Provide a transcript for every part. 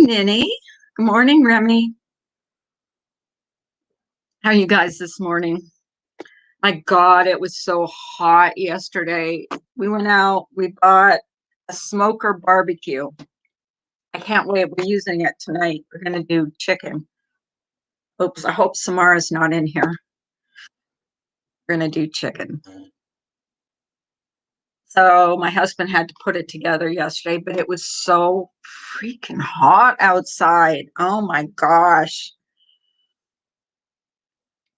Ninny. Good morning, Remy. How are you guys this morning? My God, it was so hot yesterday. We went out, we bought a smoker barbecue. I can't wait. We're using it tonight. We're going to do chicken. Oops, I hope Samara's not in here. We're going to do chicken. So my husband had to put it together yesterday, but it was so freaking hot outside. Oh my gosh.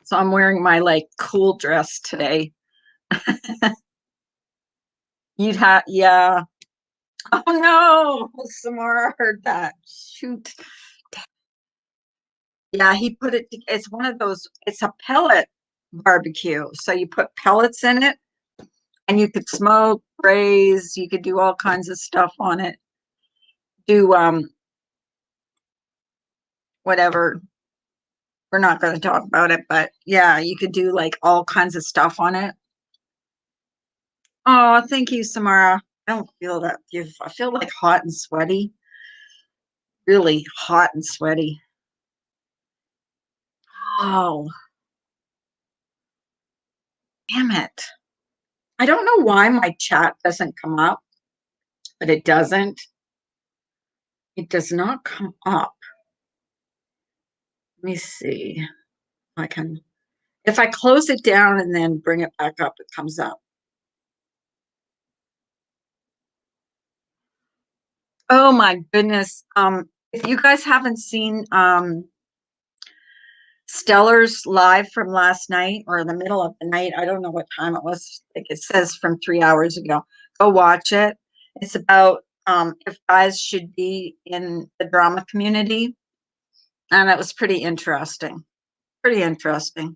So I'm wearing my cool dress today. Yeah. Oh no, Samara heard that. Shoot. Yeah, he put it, it's one of those, it's a pellet barbecue. So you put pellets in it and you could smoke, braise, you could do all kinds of stuff on it. Do whatever. We're not going to talk about it, but yeah, you could do like all kinds of stuff on it. Oh, thank you, Samara. I don't feel that beautiful. I feel like hot and sweaty, really hot and sweaty. Oh, damn it. I don't know why my chat doesn't come up, but it doesn't. It does not come up. Let me see. I can, if I close it down and then bring it back up, it comes up. Oh my goodness. If you guys haven't seen Stellar's live from last night or in the middle of the night, I don't know what time it was. Like it says from 3 hours ago. Go watch it. It's about if guys should be in the drama community. And it was pretty interesting. Pretty interesting.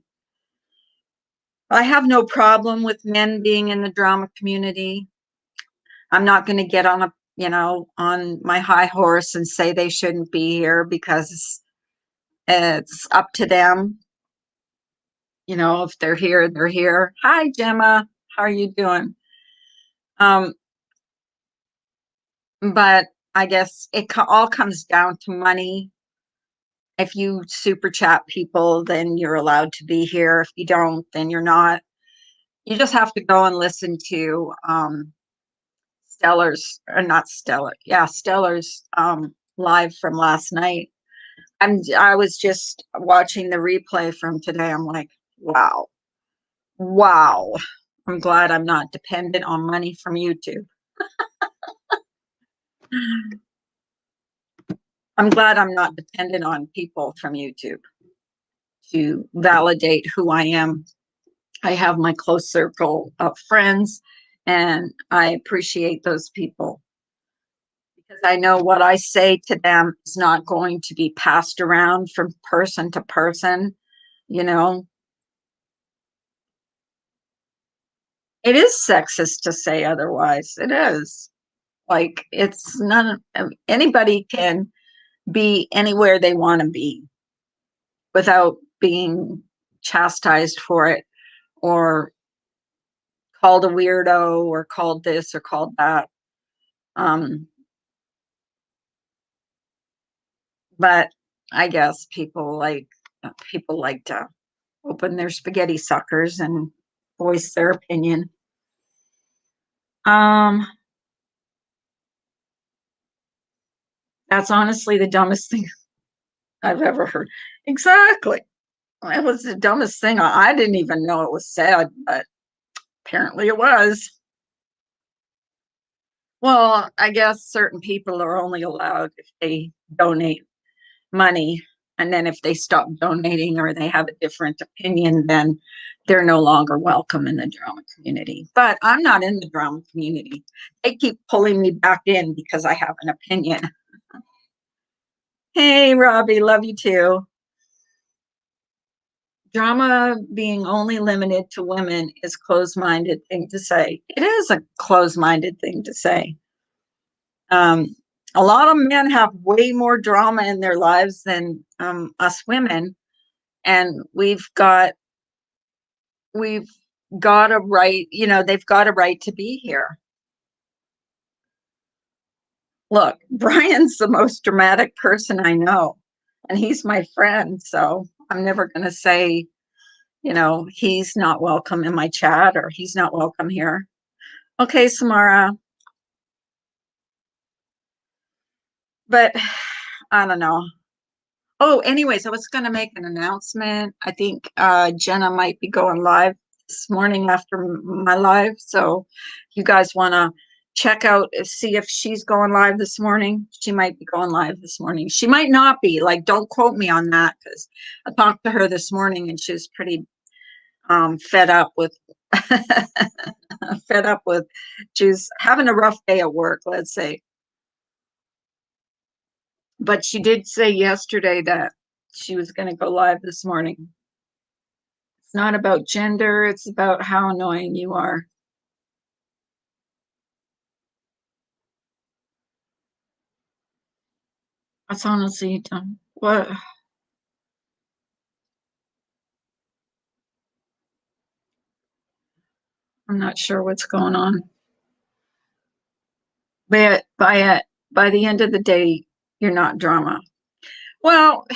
I have no problem with men being in the drama community. I'm not going to get on on my high horse and say they shouldn't be here because it's up to them. If they're here, they're here. Hi, Gemma. How are you doing? Um, but I guess it all comes down to money. If you super chat people, then you're allowed to be here. If you don't, then you're not. You just have to go and listen to Stellar's, or not Stellar, yeah, Stellar's live from last night. I was just watching the replay from today. I'm like, wow, wow. I'm glad I'm not dependent on money from YouTube. I'm glad I'm not dependent on people from YouTube to validate who I am. I have my close circle of friends, and I appreciate those people because I know what I say to them is not going to be passed around from person to person. You know, it is sexist to say otherwise. It is. Like, it's none, anybody can be anywhere they want to be without being chastised for it or called a weirdo or called this or called that. Um, but I guess people like to open their spaghetti suckers and voice their opinion. Um, that's honestly the dumbest thing I've ever heard. Exactly. It was the dumbest thing. I didn't even know it was said, but apparently it was. Well, I guess certain people are only allowed if they donate money. And then if they stop donating or they have a different opinion, then they're no longer welcome in the drama community. But I'm not in the drama community. They keep pulling me back in because I have an opinion. Hey, Robbie, love you too. Drama being only limited to women is closed-minded thing to say. It is a closed-minded thing to say. Um, a lot of men have way more drama in their lives than us women, and we've got a right. They've got a right to be here. Look, Brian's the most dramatic person I know, and he's my friend, so I'm never going to say, he's not welcome in my chat or he's not welcome here. Okay, Samara. But I don't know. Oh, anyways, I was going to make an announcement. I think Jenna might be going live this morning after my live. So you guys want to check out, see if she's going live this morning. She might be going live this morning. She might not be. Like, don't quote me on that, because I talked to her this morning and she was pretty fed up with fed up with she's having a rough day at work, let's say. But she did say yesterday that she was going to go live this morning. It's not about gender, it's about how annoying you are. That's honestly dumb. What? I'm not sure what's going on. But by the end of the day, you're not drama. Well,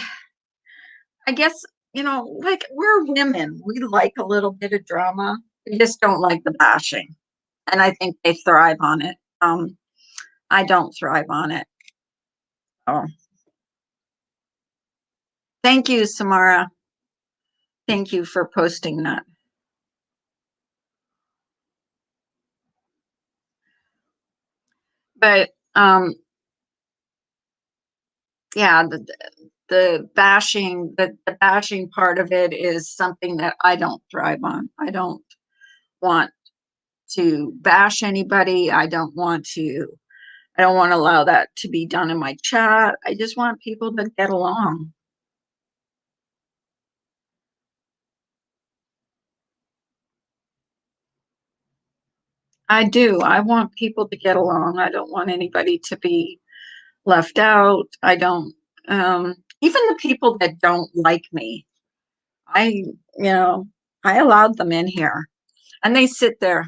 I guess, like, we're women. We like a little bit of drama. We just don't like the bashing. And I think they thrive on it. I don't thrive on it. Oh, thank you, Samara. Thank you for posting that. But yeah, the bashing part of it is something that I don't thrive on. I don't want to bash anybody. I don't want to allow that to be done in my chat. I just want people to get along. I do. I want people to get along. I don't want anybody to be left out. I don't, even the people that don't like me, you know, I allowed them in here and they sit there.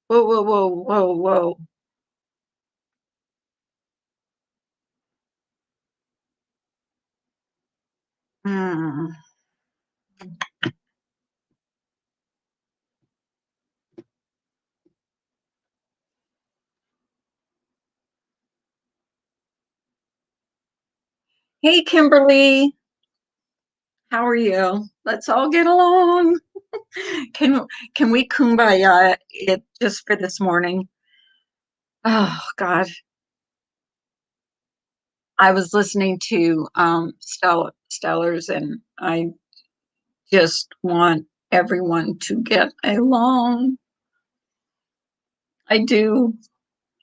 Whoa, whoa, whoa, whoa, whoa. Hmm. Hey, Kimberly, how are you? Let's all get along. Can can we kumbaya it just for this morning? Oh God, I was listening to Stellars, and I just want everyone to get along. I do.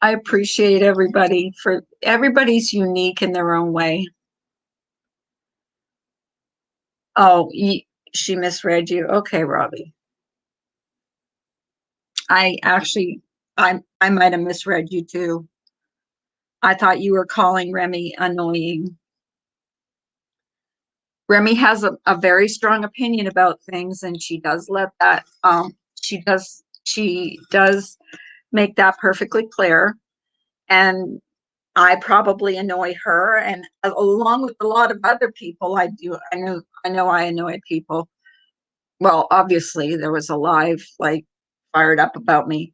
I appreciate everybody for everybody's unique in their own way. Oh, she misread you. Okay, Robbie. I actually, I might have misread you too. I thought you were calling Remy annoying. Remy has a very strong opinion about things, and she does let that. She does make that perfectly clear. And I probably annoy her, and along with a lot of other people, I do. I know I annoy people. Well, obviously there was a live like fired up about me,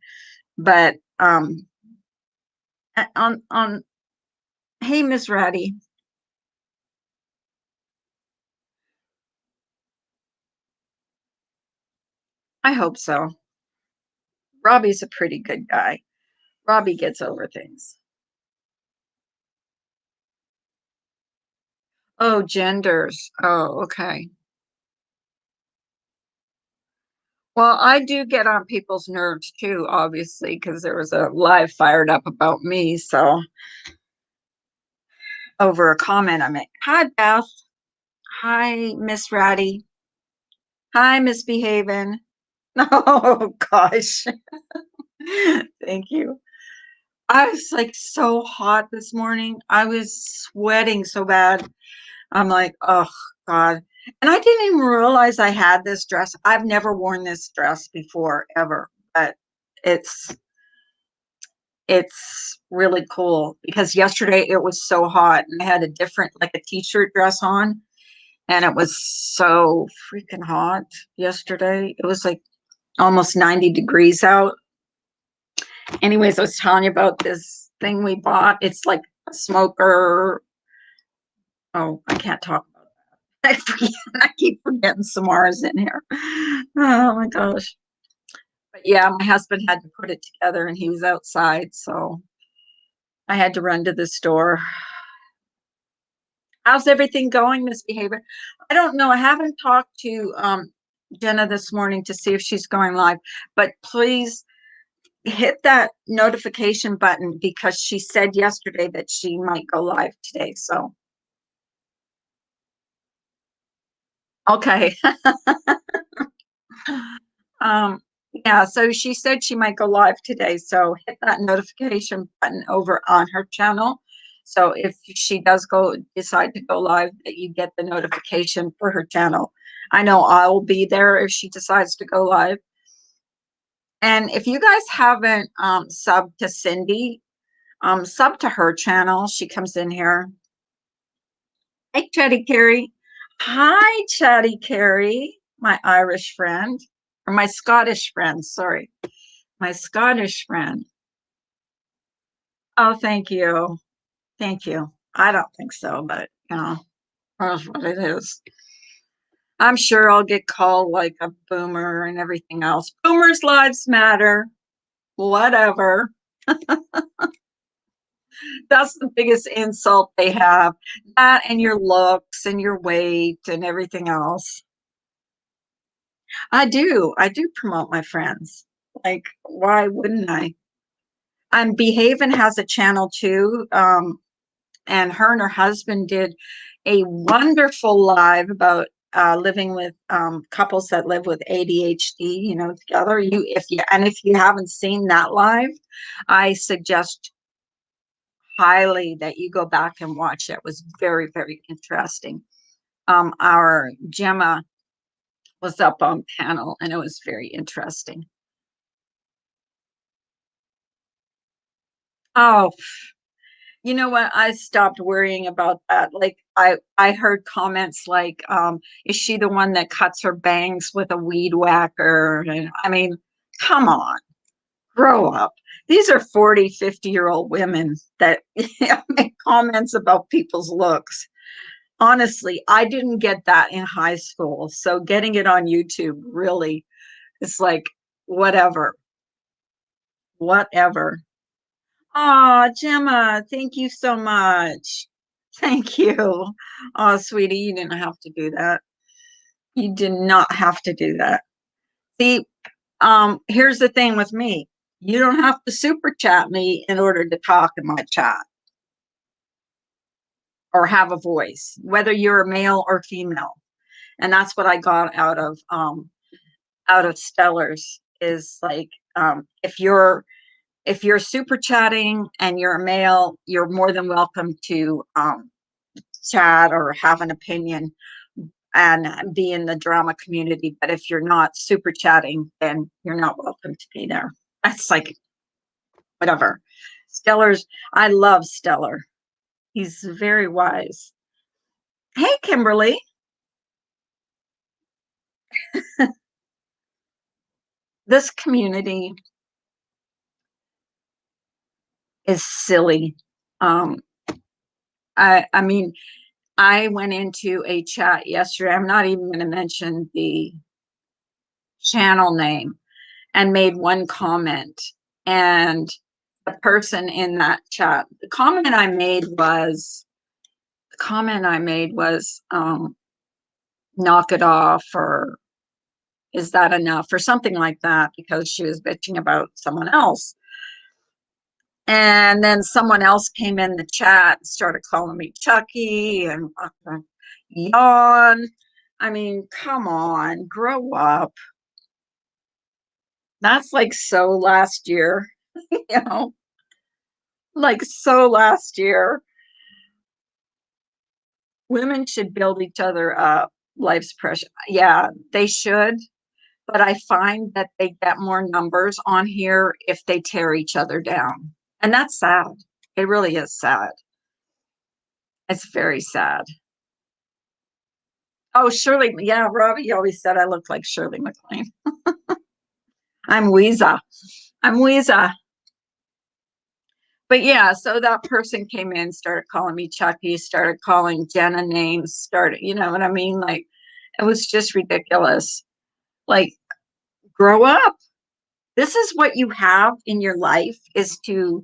but on hey, Miss Ratty, I hope so. Robbie's a pretty good guy. Robbie gets over things. Oh, genders. Oh, okay. Well, I do get on people's nerves too, obviously, because there was a live fired up about me. So over a comment I made. Hi, Beth. Hi, Miss Ratty. Hi, Misbehaving. Oh gosh. Thank you. I was like so hot this morning. I was sweating so bad. I'm like, oh God. And I didn't even realize I had this dress. I've never worn this dress before, ever. But it's It's really cool because yesterday it was so hot and I had a different, like a t-shirt dress on, and it was so freaking hot yesterday. It was like almost 90 degrees out. Anyways, I was telling you about this thing we bought. It's like a smoker. Oh, I can't talk about that. I forget. I keep forgetting Samara's in here. Oh my gosh. But yeah, my husband had to put it together and he was outside, so I had to run to the store. How's everything going, Misbehavior? I don't know. I haven't talked to Jenna this morning to see if she's going live, but please hit that notification button because she said yesterday that she might go live today. So, okay. um, yeah, so she said she might go live today. So hit that notification button over on her channel. So if she does decide to go live, that you get the notification for her channel. I know I'll be there if she decides to go live. And if you guys haven't subbed to Cindy, sub to her channel. She comes in here. Hey, Chatty Carrie. Hi, Chatty Carrie, my Irish friend, or my Scottish friend. Sorry, my Scottish friend. Oh, thank you. Thank you. I don't think so, but that's what it is. I'm sure I'll get called like a boomer and everything else. Boomers' lives matter. Whatever. That's the biggest insult they have. That and your looks and your weight and everything else. I do. I do promote my friends. Like, why wouldn't I? And Behaven has a channel too. And her and her husband did a wonderful live about living with couples that live with ADHD, together. If you haven't seen that live, I suggest highly that you go back and watch it. It was very, very interesting. Our Gemma was up on panel and it was very interesting. Oh, you know what? I stopped worrying about that. Like I heard comments like, is she the one that cuts her bangs with a weed whacker? And I mean, come on, grow up. These are 40, 50-year-old women that make comments about people's looks. Honestly, I didn't get that in high school. So getting it on YouTube really is like, whatever, whatever. Oh, Gemma, thank you so much. Thank you. Oh, sweetie, you didn't have to do that. You did not have to do that. See, here's the thing with me. You don't have to super chat me in order to talk in my chat or have a voice, whether you're a male or female. And that's what I got out of Stellars is like if you're super chatting and you're a male, you're more than welcome to chat or have an opinion and be in the drama community. But if you're not super chatting, then you're not welcome to be there. That's like whatever. Stellar's, I love Stellar. He's very wise. Hey, Kimberly. This community is silly. Um, I mean, I went into a chat yesterday. I'm not even going to mention the channel name and made one comment. And the person in that chat, the comment I made was, knock it off, or is that enough, or something like that, because she was bitching about someone else. And then someone else came in the chat and started calling me Chucky and yawn. I mean, come on, grow up. That's like so last year, you know, like so last year. Women should build each other up. Life's precious. Yeah, they should. But I find that they get more numbers on here if they tear each other down. And that's sad. It really is sad. It's very sad. Oh, Shirley. Yeah, Robbie always said I looked like Shirley MacLaine. I'm Weezer. I'm Weezer. But yeah, so that person came in, started calling me Chucky, started calling Jenna names, started, you know what I mean? Like, it was just ridiculous. Like, grow up. This is what you have in your life, is to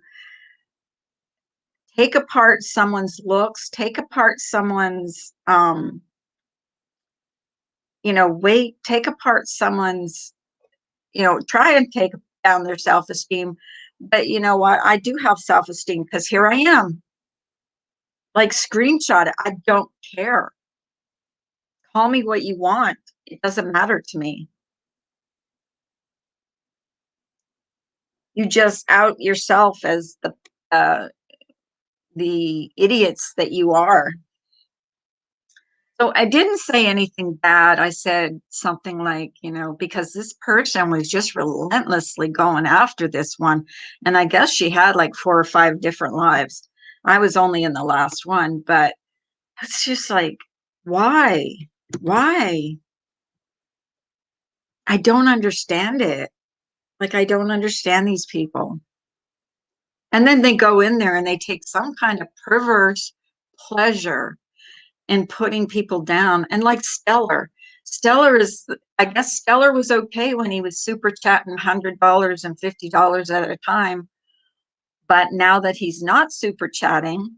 take apart someone's looks, take apart someone's weight, take apart someone's, try and take down their self-esteem. But you know what? I do have self-esteem because here I am. Like, screenshot it. I don't care. Call me what you want. It doesn't matter to me. You just out yourself as the idiots that you are. So I didn't say anything bad. I said something like, because this person was just relentlessly going after this one. And I guess she had like 4 or 5 different lives. I was only in the last one, but it's just like, why? Why? I don't understand it. Like, I don't understand these people. And then they go in there and they take some kind of perverse pleasure in putting people down. And like Stellar is, I guess Stellar was okay when he was super chatting $100 and $50 at a time. But now that he's not super chatting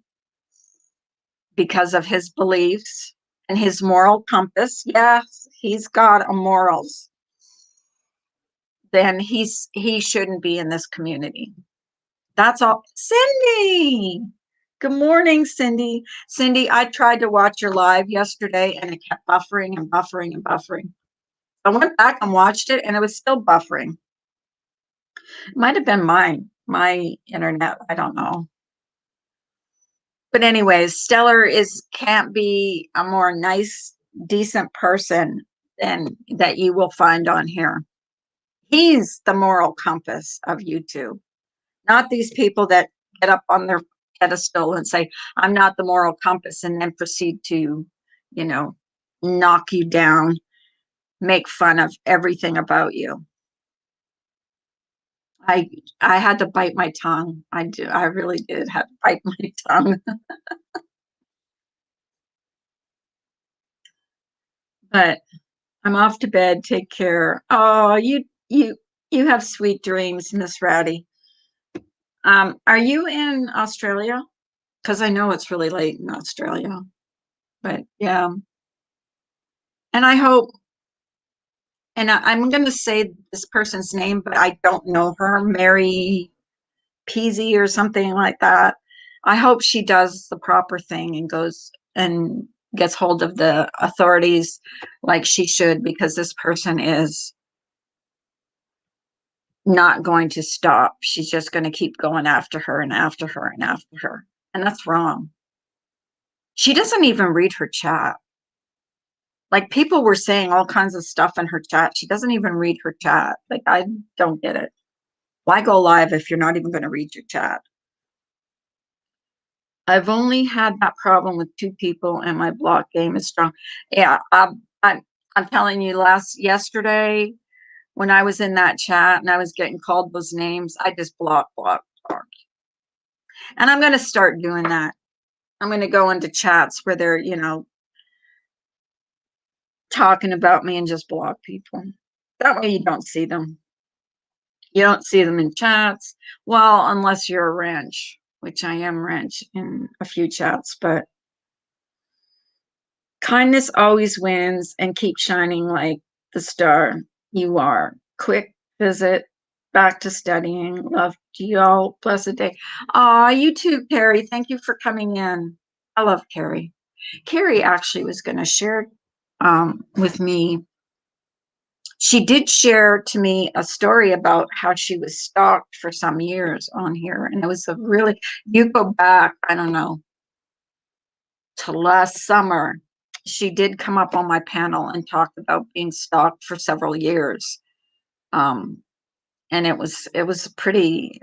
because of his beliefs and his moral compass, yes, he's got a morals, then he shouldn't be in this community. That's all. Cindy, good morning, Cindy. Cindy, I tried to watch your live yesterday and it kept buffering and buffering and buffering. I went back and watched it and it was still buffering. It might have been my internet. I don't know. But anyways, Stellar can't be a more nice, decent person than that you will find on here. He's the moral compass of YouTube, not these people that get up on their pedestal and say, I'm not the moral compass, and then proceed to, you know, knock you down, make fun of everything about you. I I had to bite my tongue. I really did have to bite my tongue. But I'm off to bed. Take care. Oh, you have sweet dreams, Miss Ratty. Are you in Australia? Because I know it's really late in Australia. But yeah. And I hope, and I'm going to say this person's name, but I don't know her, Mary Peasy or something like that. I hope she does the proper thing and goes and gets hold of the authorities like she should, because this person is not going to stop. She's just going to keep going after her and after her and after her. And that's wrong. She doesn't even read her chat. Like, people were saying all kinds of stuff in her chat. She doesn't even read her chat. Like, I don't get it. Why go live if you're not even going to read your chat? I've only had that problem with 2 people, and my block game is strong. Yeah, I'm telling you, yesterday when I was in that chat and I was getting called those names, I just block. And I'm going to start doing that. I'm going to go into chats where they're, talking about me, and just block people. That way you don't see them. You don't see them in chats. Well, unless you're a wrench, which I am wrench in a few chats, but kindness always wins, and keep shining like the star you are. Quick visit, back to studying. Love to you all. Blessed day. Aw, you too, Carrie. Thank you for coming in. I love Carrie. Carrie actually was going to share with me. She did share to me a story about how she was stalked for some years on here. And it was you go back, I don't know, to last summer. She did come up on my panel and talked about being stalked for several years. And it was pretty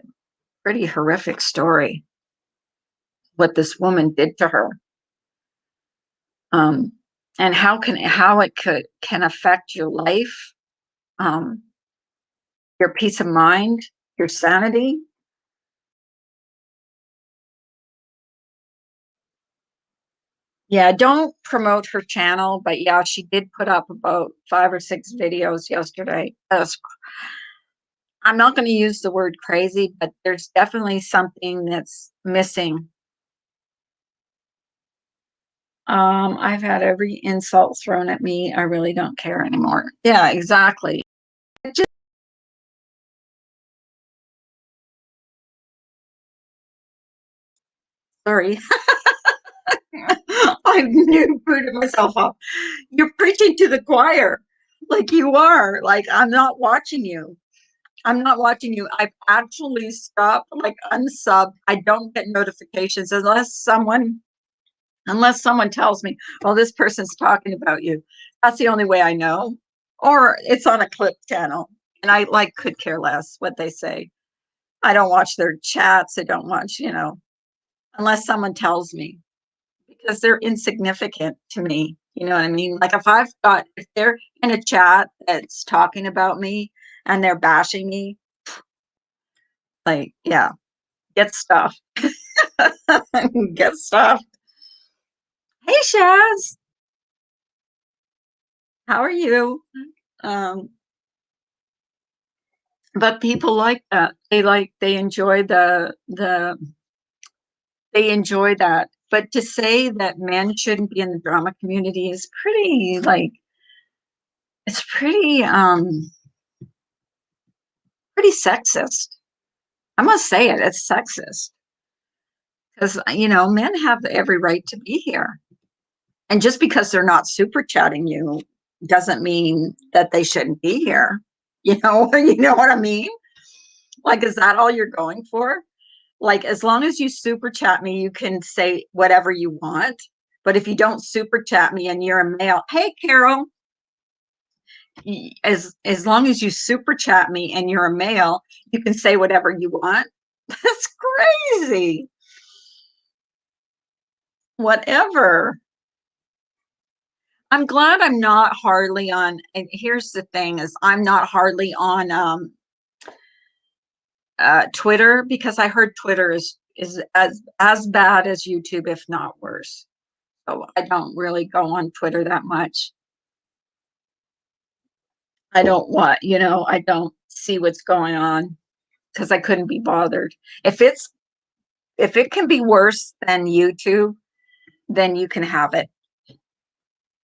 Pretty horrific story what this woman did to her. Um, and how it can affect your life, um, your peace of mind, your sanity. Yeah, don't promote her channel, but yeah, she did put up about 5 or 6 videos yesterday. I'm not going to use the word crazy, but there's definitely something that's missing. I've had every insult thrown at me. I really don't care anymore. Yeah, exactly. Just sorry. I knew booted myself off. You're preaching to the choir. Like you are. Like I'm not watching you. I'm not watching you. I've actually stopped, like unsub. I don't get notifications unless someone tells me, "Oh, this person's talking about you." That's the only way I know. Or it's on a clip channel, and I like could care less what they say. I don't watch their chats. I don't watch, unless someone tells me because they're insignificant to me. You know what I mean? Like if they're in a chat that's talking about me and they're bashing me, like, yeah, get stuff. Get stuff. Hey, Shaz, how are you? Um, but people like that. They enjoy they enjoy that. But to say that men shouldn't be in the drama community is it's pretty sexist. I must say it, it's sexist because men have every right to be here. And just because they're not super chatting you doesn't mean that they shouldn't be here. You know what I mean? Like, is that all you're going for? Like, as long as you super chat me, you can say whatever you want. But if you don't super chat me and you're a male, hey, Carol, as long as you super chat me and you're a male, you can say whatever you want. That's crazy. Whatever. I'm glad I'm not hardly on. And here's the thing: is I'm not hardly on Twitter because I heard Twitter is as bad as YouTube, if not worse. So I don't really go on Twitter that much. I don't see what's going on because I couldn't be bothered. If it's if it can be worse than YouTube, then you can have it.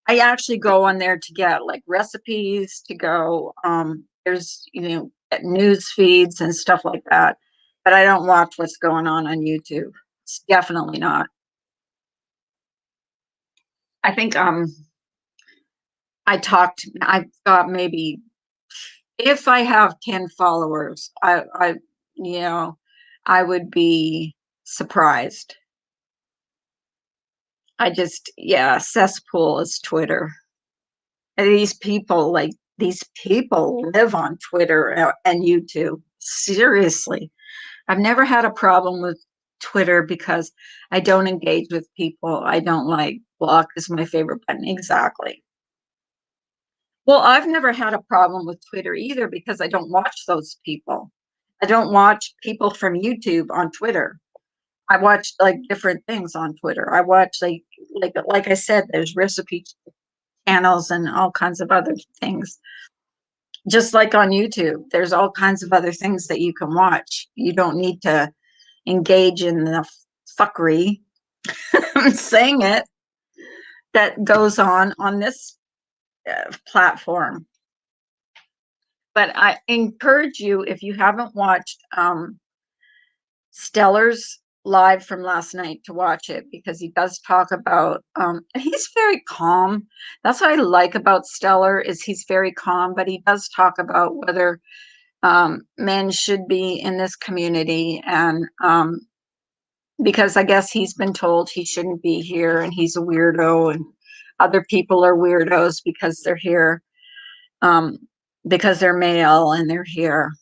I actually go on there to get like recipes to go. There's news feeds and stuff like that, but I don't watch what's going on YouTube. It's definitely not. I think I've got maybe if I have 10 followers, you know I would be surprised. Yeah, cesspool is Twitter. And these people live on Twitter and YouTube. Seriously. I've never had a problem with Twitter because I don't engage with people. I don't like block is my favorite button. Exactly. Well, I've never had a problem with Twitter either because I don't watch those people. I don't watch people from YouTube on Twitter. I watch like different things on Twitter. I watch like I said, there's recipe channels and all kinds of other things. Just like on YouTube, there's all kinds of other things that you can watch. You don't need to engage in the fuckery. I'm saying it that goes on this platform. But I encourage you if you haven't watched Stellar's live from last night to watch it because he does talk about he's very calm. That's what I like about Stellar is he's very calm, but he does talk about whether men should be in this community and because I guess he's been told he shouldn't be here and he's a weirdo and other people are weirdos because they're here um, because they're male and they're here.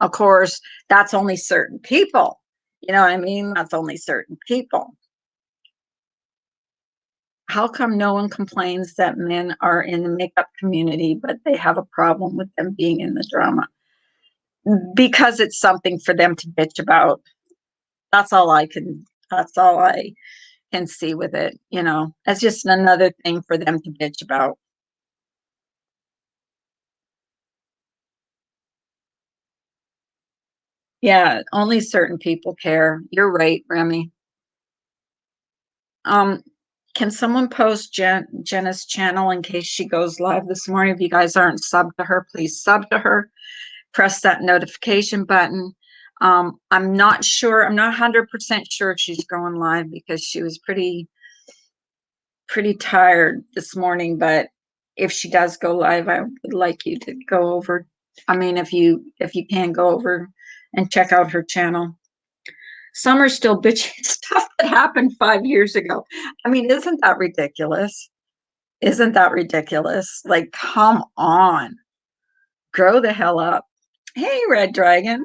Of course, that's only certain people. You know what I mean? That's only certain people. How come no one complains that men are in the makeup community, but they have a problem with them being in the drama? Because it's something for them to bitch about. That's all I can see with it. It's just another thing for them to bitch about. Yeah, only certain people care. You're right, Remy. Um, can someone post Jenna's channel in case she goes live this morning? If you guys aren't subbed to her, please sub to her. Press that notification button. I'm not sure. I'm not 100% sure she's going live because she was pretty tired this morning. But if she does go live, I would like you to go over. I mean, if you can go over and check out her channel. Some are still bitching stuff that happened 5 years ago. I mean, isn't that ridiculous? Isn't that ridiculous? Like, come on, grow the hell up. Hey, Red Dragon.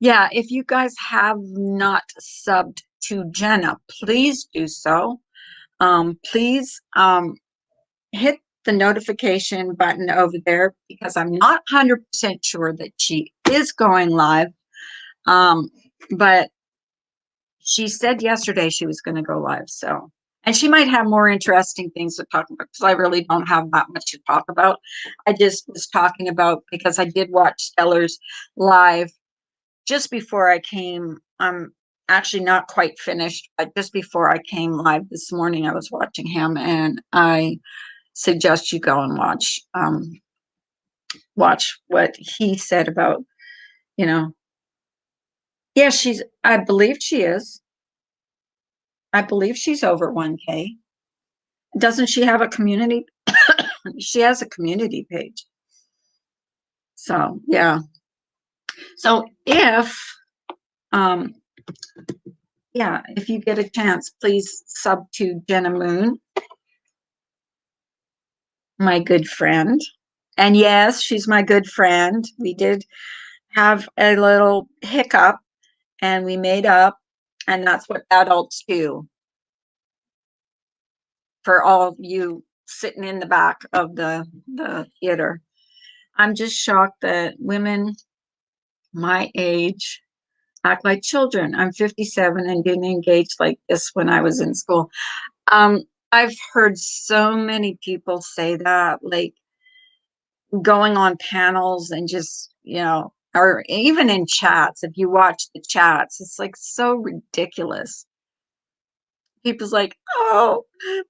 Yeah, if you guys have not subbed to Jenna, please do so. Please hit the notification button over there because I'm not 100% sure that she is going live. But she said yesterday she was going to go live. And she might have more interesting things to talk about because I really don't have that much to talk about. I just was talking about because I did watch Stellar's live just before I came. I'm actually not quite finished, but just before I came live this morning, I was watching him, and I suggest you go and watch what he said about, you know. Yeah, I believe she is. I believe she's over 1K. Doesn't she have a community? She has a community page. So, yeah. So um, if you get a chance, please sub to Jenna Moon, my good friend. And yes, she's my good friend. We did have a little hiccup and we made up, and that's what adults do. For all of you sitting in the back of the theater, I'm just shocked that women my age act like children. I'm 57 and didn't engage like this when I was in school. I've heard so many people say that, like going on panels and just, or even in chats. If you watch the chats, it's like so ridiculous. People's like, oh,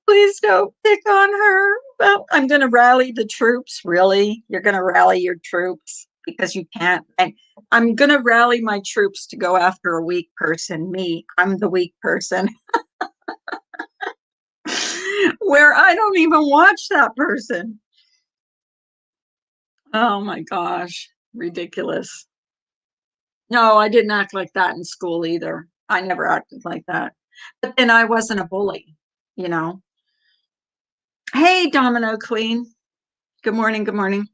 please don't pick on her. Well, I'm going to rally the troops. Really? You're going to rally your troops because you can't. And I'm going to rally my troops to go after a weak person. Me, I'm the weak person. Where I don't even watch that person. Oh my gosh, ridiculous. No, I didn't act like that in school either. I never acted like that. But then I wasn't a bully, you know. Hey, Domino Queen. Good morning. Good morning.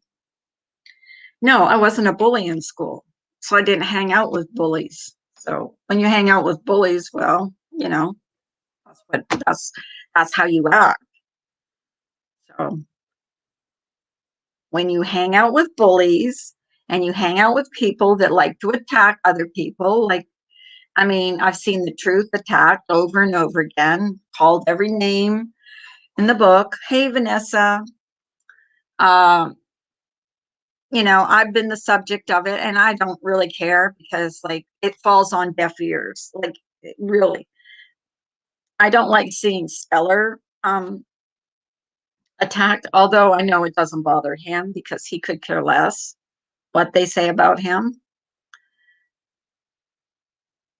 No, I wasn't a bully in school. So I didn't hang out with bullies. So when you hang out with bullies, well, that's what that's how you act. So when you hang out with bullies and you hang out with people that like to attack other people, like, I mean, I've seen the truth attacked over and over again, called every name in the book. Hey, Vanessa. Um, I've been the subject of it and I don't really care because, like, it falls on deaf ears. Like, really, I don't like seeing Stellar attacked, although I know it doesn't bother him because he could care less what they say about him.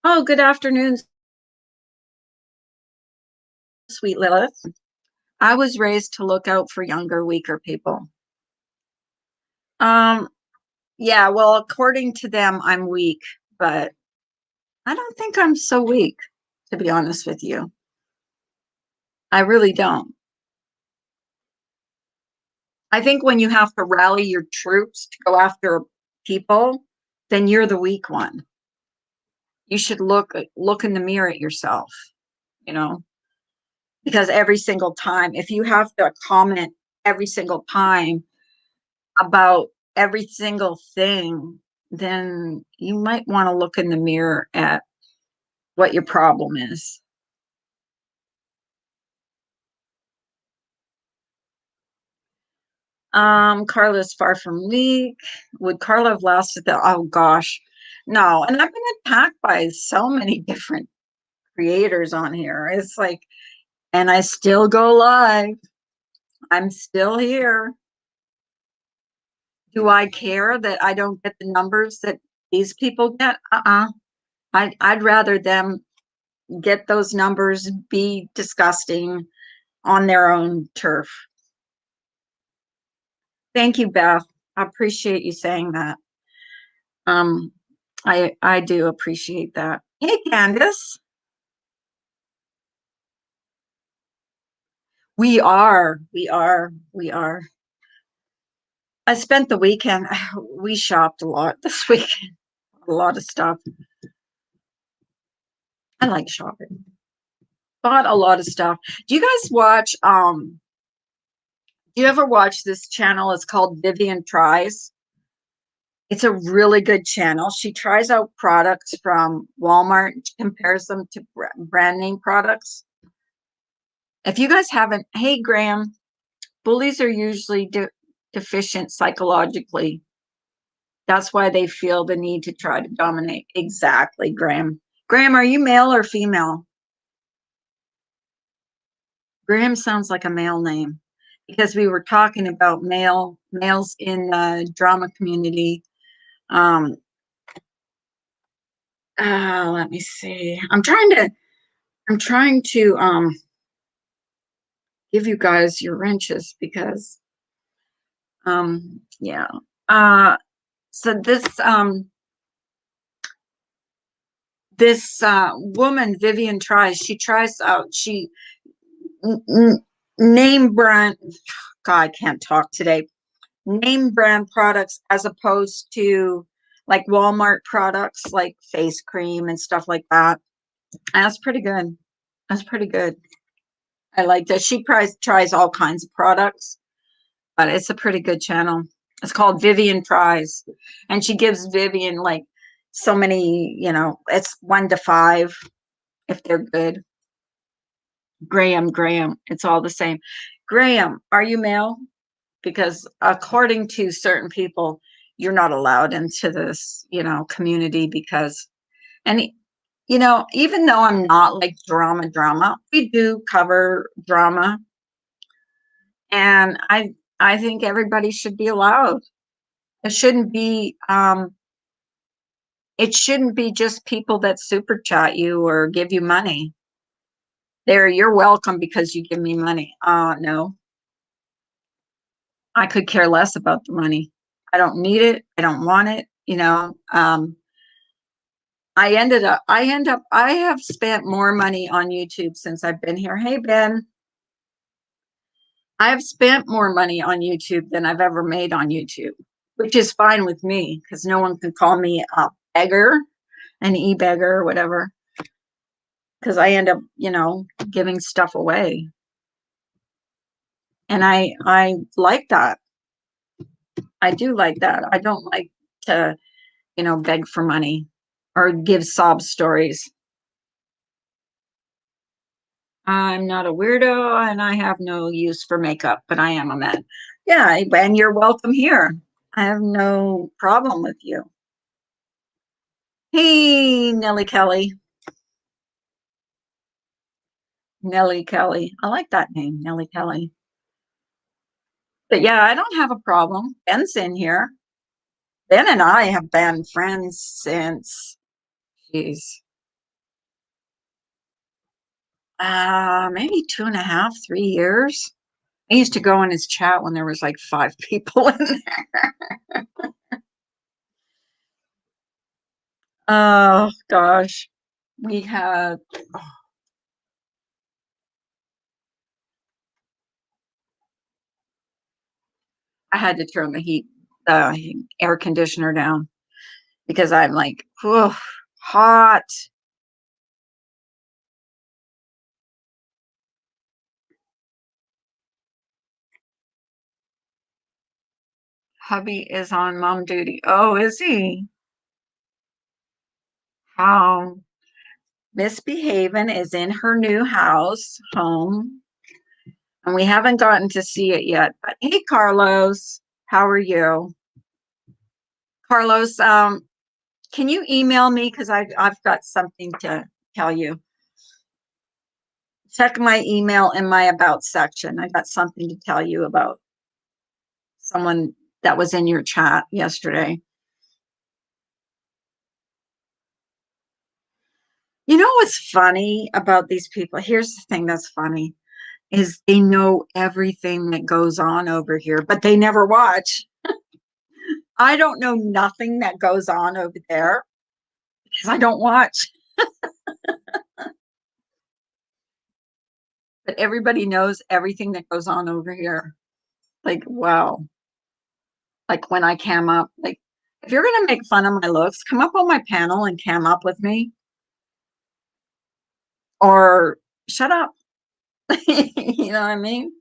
Oh, good afternoon, sweet Lilith. I was raised to look out for younger, weaker people. Um, yeah, well, according to them, I'm weak, but I don't think I'm so weak, to be honest with you. I really don't. I think when you have to rally your troops to go after people, then you're the weak one. You should look in the mirror at yourself, you know, because every single time, if you have to comment every single time about every single thing, then you might want to look in the mirror at what your problem is. Carla's far from weak. Would Carla have lasted the, oh gosh, no. And I've been attacked by so many different creators on here. It's like, and I still go live. I'm still here. Do I care that I don't get the numbers that these people get? I'd rather them get those numbers, be disgusting on their own turf. Thank you, Beth. I appreciate you saying that. Um, I do appreciate that. Hey, Candace. We are. I spent the weekend. We shopped a lot this weekend. A lot of stuff. I like shopping. Bought a lot of stuff. Do you guys watch? Do you ever watch this channel? It's called Vivian Tries. It's a really good channel. She tries out products from Walmart, compares them to brand name products. If you guys haven't, hey Graham, bullies are usually deficient psychologically. That's why they feel the need to try to dominate. Exactly, Graham. Graham, are you male or female? Graham sounds like a male name because we were talking about males in the drama community. Um, let me see. I'm trying to give you guys your wrenches because yeah. Uh, so this woman Vivian tries. She tries out. She name brand. God, I can't talk today. Name brand products as opposed to like Walmart products like face cream and stuff like that. That's pretty good. That's pretty good. I like that. She tries all kinds of products, but it's a pretty good channel. It's called Vivian Tries. And she gives Vivian like so many, it's 1 to 5 if they're good. Graham, it's all the same. Graham, are you male? Because according to certain people, you're not allowed into this, community because, and even though I'm not like drama, we do cover drama, and I think everybody should be allowed. It shouldn't be just people that super chat you or give you money. You're welcome because you give me money. No, I could care less about the money. I don't need it. I don't want it. I have spent more money on YouTube since I've been here. Hey, Ben, I have spent more money on YouTube than I've ever made on YouTube, which is fine with me because no one can call me a beggar, an e-beggar or whatever, because I end up, giving stuff away. And I like that. I do like that. I don't like to, beg for money or give sob stories. I'm not a weirdo and I have no use for makeup, but I am a man. Yeah, and you're welcome here. I have no problem with you. Hey, Nellie Kelly. Nellie Kelly. I like that name, Nellie Kelly. But yeah, I don't have a problem. Ben's in here. Ben and I have been friends since, geez, maybe 2.5, 3 years. I used to go in his chat when there was like 5 people in there. Oh gosh, we had. had to turn the air conditioner down because I'm like, whew, hot. Hubby is on mom duty. Oh, is he? How misbehaving is in her new home, and we haven't gotten to see it yet. But hey, Carlos, how are you? Carlos, can you email me because I've got something to tell you. Check my email in my about section. I got something to tell you about someone that was in your chat yesterday. You know what's funny about these people? Here's the thing that's funny is they know everything that goes on over here, but they never watch. I don't know nothing that goes on over there because I don't watch, but everybody knows everything that goes on over here. Like, wow. Like when I cam up, like, if you're going to make fun of my looks, come up on my panel and cam up with me or shut up. You know what I mean?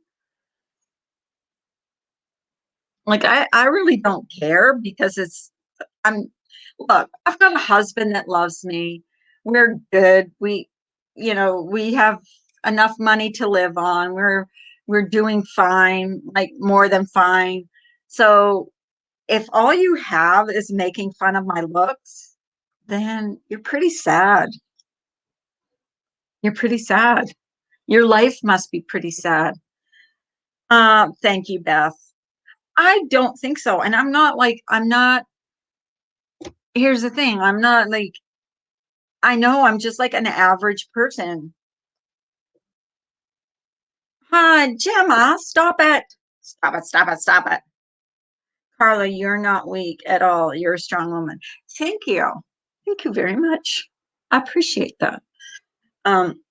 Like, I really don't care because I'm, look, I've got a husband that loves me. We're good. We have enough money to live on. We're doing fine, like more than fine. So if all you have is making fun of my looks, then you're pretty sad. You're pretty sad. Your life must be pretty sad. Thank you, Beth. I don't think so. And I'm not, here's the thing. I'm not like, I know I'm just like an average person. Hi, Gemma, stop it. Stop it, stop it, stop it. Carla, you're not weak at all. You're a strong woman. Thank you. Thank you very much. I appreciate that. Um,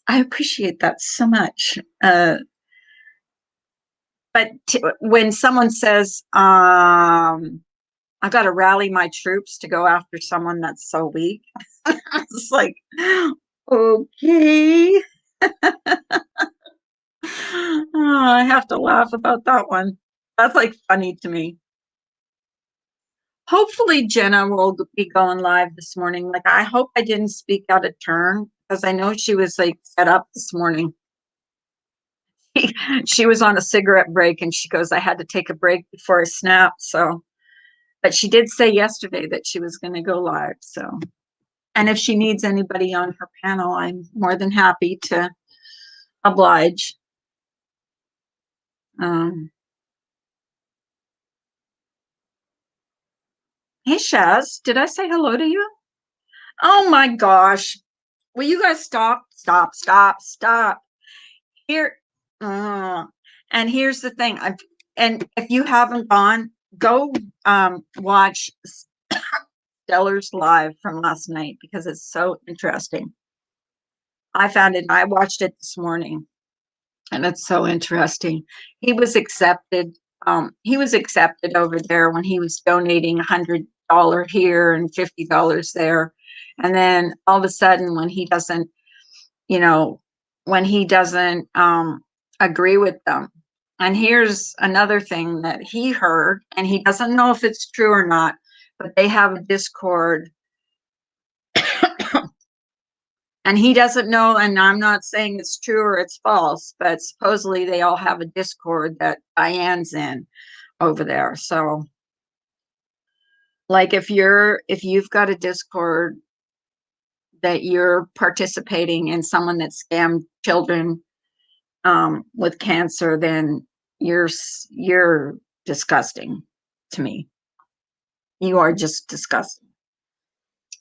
I appreciate that so much. But when someone says, I got to rally my troops to go after someone that's so weak, it's like, okay. Oh, I have to laugh about that one. That's like funny to me. Hopefully, Jenna will be going live this morning. Like, I hope I didn't speak out of turn because I know she was like fed up this morning. She was on a cigarette break and she goes, I had to take a break before I snapped. So, but she did say yesterday that she was going to go live. So, and if she needs anybody on her panel, I'm more than happy to oblige. Um, hey, Shaz, did I say hello to you? Oh my gosh. Will you guys stop? Stop, stop, stop. Here. Uh, and here's the thing. And if you haven't gone, go watch Stellar's live from last night because it's so interesting. I watched it this morning and it's so interesting. He was accepted. He was accepted over there when he was donating $100 here and $50 there. And then all of a sudden, you know, when he doesn't agree with them. And here's another thing that he heard, and he doesn't know if it's true or not, but they have a Discord and he doesn't know, and I'm not saying it's true or it's false, but supposedly they all have a Discord that Diane's in over there. So like if you've got a Discord that you're participating in someone that scammed children with cancer, then you're disgusting to me. You are just disgusting.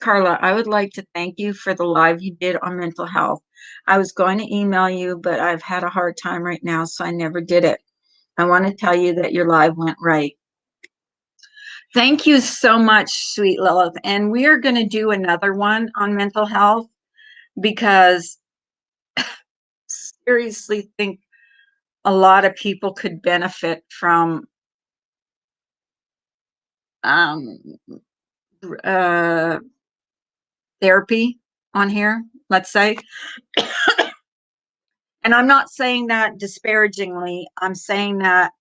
Carla, I would like to thank you for the live you did on mental health. I was going to email you, but I've had a hard time right now, so I never did it. I want to tell you that your live went right. Thank you so much, sweet Lilith. And we are going to do another one on mental health because seriously think a lot of people could benefit from um, uh, therapy on here, let's say. And I'm not saying that disparagingly. I'm saying that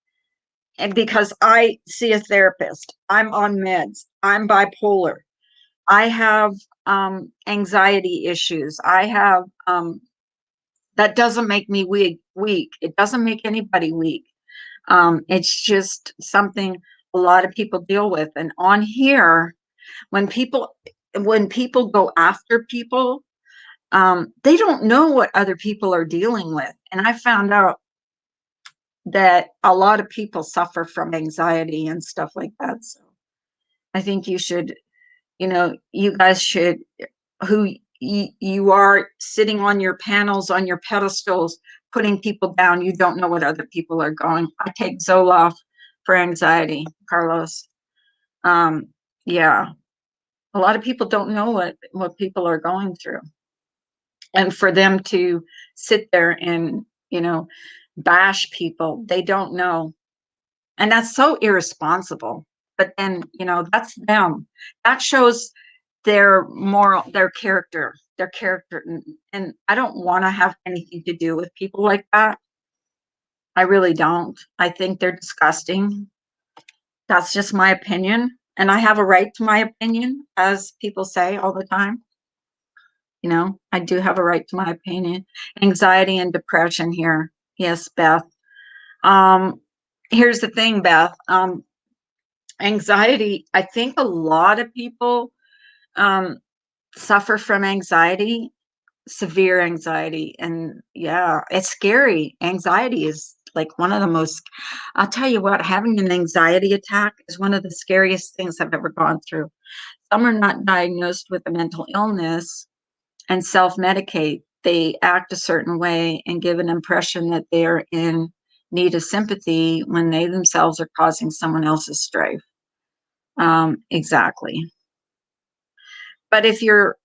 because I see a therapist. I'm on meds. I'm bipolar. I have anxiety issues. I have that doesn't make me weak. It doesn't make anybody weak. It's just something a lot of people deal with. And on here, when people when people go after people, they don't know what other people are dealing with. And I found out that a lot of people suffer from anxiety and stuff like that. So I think you should, you guys should, who you are sitting on your panels, on your pedestals, putting people down. You don't know what other people are going. I take Zoloft for anxiety, Carlos. Um, yeah, a lot of people don't know what people are going through, and for them to sit there and bash people, they don't know, and that's so irresponsible. But then that's them. That shows their moral, their character, and I don't want to have anything to do with people like that. I really don't. I think they're disgusting. That's just my opinion, and I have a right to my opinion, as people say all the time. I do have a right to my opinion. Anxiety and depression here. Yes, Beth. Um, Here's the thing, Beth. Anxiety, I think a lot of people um, suffer from anxiety, severe anxiety. And yeah, it's scary. Anxiety is like one of the most, I'll tell you what, having an anxiety attack is one of the scariest things I've ever gone through. Some are not diagnosed with a mental illness and self-medicate. They act a certain way and give an impression that they are in need of sympathy when they themselves are causing someone else's strife. Exactly. But if you're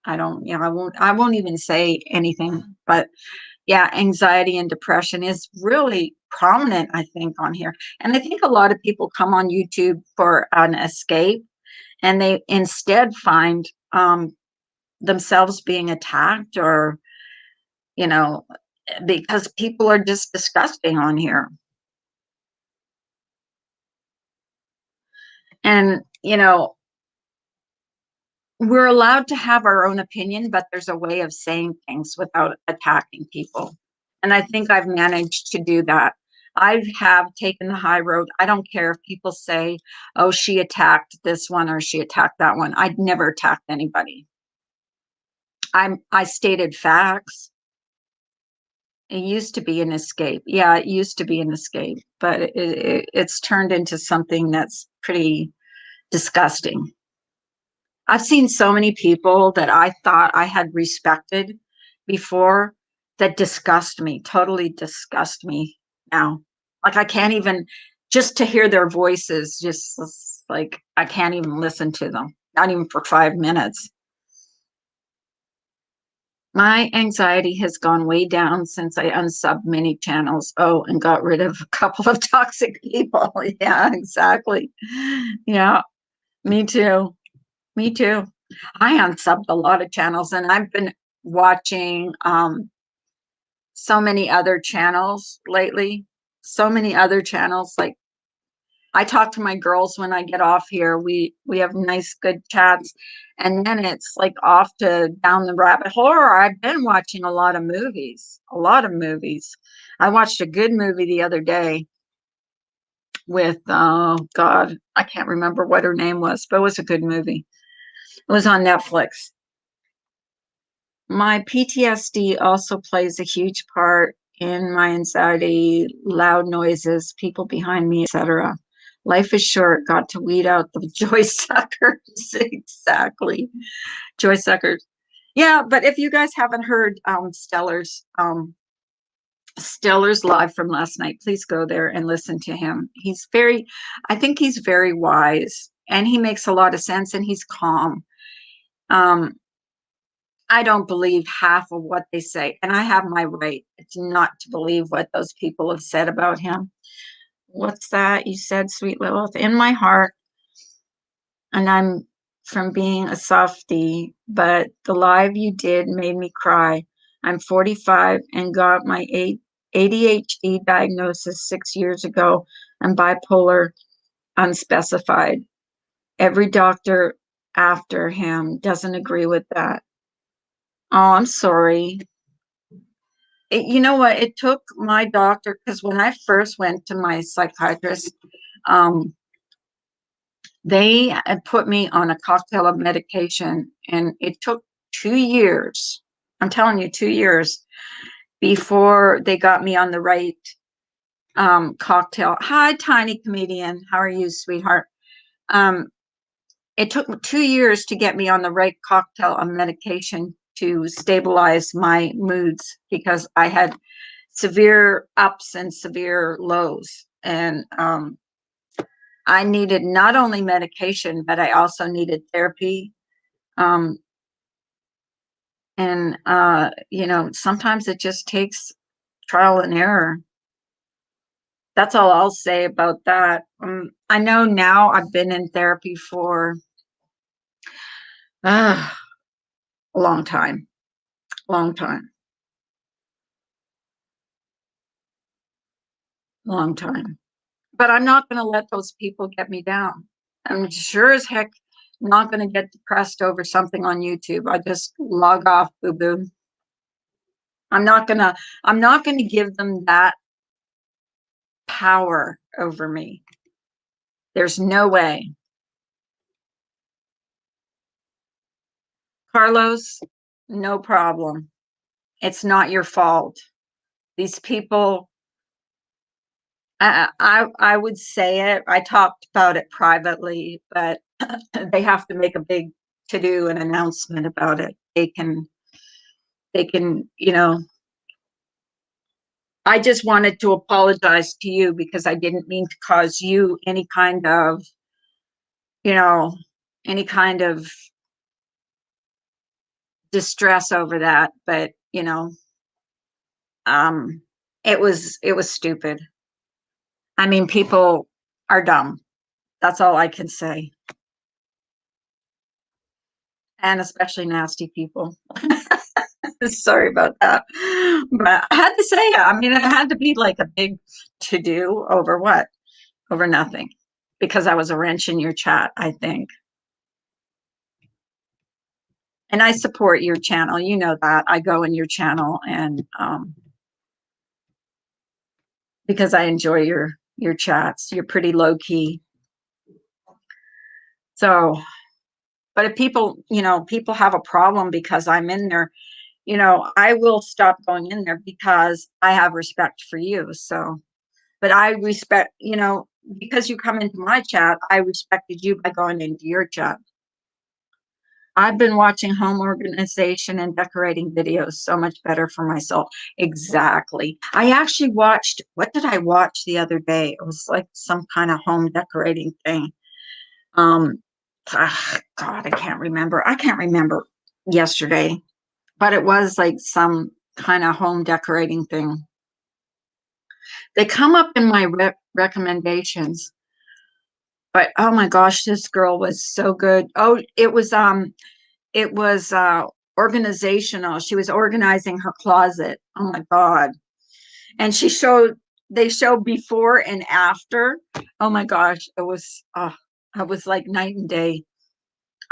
I don't, I won't even say anything, but yeah, anxiety and depression is really prominent, I think, on here. And I think a lot of people come on YouTube for an escape, and they instead find themselves being attacked, or, you know, because people are just disgusting on here. And, we're allowed to have our own opinion, but there's a way of saying things without attacking people. And I think I've managed to do that. I have taken the high road. I don't care if people say, oh, she attacked this one or she attacked that one. I'd never attacked anybody. I stated facts. It used to be an escape. Yeah, it used to be an escape, but it's turned into something that's pretty disgusting. I've seen so many people that I thought I had respected before that disgust me, totally disgust me now. Like I can't even, just to hear their voices, just like I can't even listen to them, not even for 5 minutes. My anxiety has gone way down since I unsubbed many channels. Oh, and got rid of a couple of toxic people. Yeah, exactly. Yeah, me too. Me too. I unsubbed a lot of channels, and I've been watching so many other channels lately. So many other channels. Like I talk to my girls when I get off here. We have nice, good chats, and then it's like off to down the rabbit hole. Or I've been watching a lot of movies. A lot of movies. I watched a good movie the other day with oh God, I can't remember what her name was, but it was a good movie. It was on Netflix. My PTSD also plays a huge part in my anxiety, loud noises, people behind me, etc. Life is short, got to weed out the joy suckers. Exactly. Joy suckers. Yeah, but if you guys haven't heard Stellar's live from last night, please go there and listen to him. I think he's very wise, and he makes a lot of sense, and he's calm. Um, I don't believe half of what they say, and I have my right not to believe what those people have said about him. What's that you said, sweet Lilith? In my heart, and I'm from being a softie, but the live you did made me cry. I'm 45 and got my ADHD diagnosis 6 years ago. I'm bipolar unspecified. Every doctor after him doesn't agree with that. Oh, I'm sorry. You know what? It took my doctor, because when I first went to my psychiatrist, um, they had put me on a cocktail of medication, and it took 2 years. I'm telling you, 2 years before they got me on the right cocktail. Hi, tiny comedian. How are you, sweetheart? Um, it took 2 years to get me on the right cocktail of medication to stabilize my moods, because I had severe ups and severe lows. And I needed not only medication, but I also needed therapy. Um, and, sometimes it just takes trial and error. That's all I'll say about that. I know now I've been in therapy for a long time, long time, long time. But I'm not going to let those people get me down. I'm sure as heck not going to get depressed over something on YouTube. I just log off, boo boo. I'm not going to, I'm not going to give them that power over me. There's no way. Carlos, no problem. It's not your fault. These people, I would say it. I talked about it privately, but they have to make a big to do an announcement about it. They can. I just wanted to apologize to you because I didn't mean to cause you you know, any kind of distress over that. But, um, it was stupid. I mean, people are dumb. That's all I can say. And especially nasty people. Sorry about that. But I had to say it. I mean, it had to be like a big to do over what? Over nothing. Because I was a wrench in your chat, I think. And I support your channel. You know that. I go in your channel, and because I enjoy your chats. You're pretty low key. So, but if people have a problem because I'm in there, I will stop going in there because I have respect for you. So, but I respect, because you come into my chat, I respected you by going into your chat. I've been watching home organization and decorating videos, so much better for myself. Exactly. I actually watched, what did I watch the other day? It was like some kind of home decorating thing. Um, God, I can't remember. I can't remember yesterday, but it was like some kind of home decorating thing. They come up in my recommendations, but oh my gosh, this girl was so good. Oh, it was organizational. She was organizing her closet. Oh my God. And they showed before and after. Oh my gosh. I was like night and day.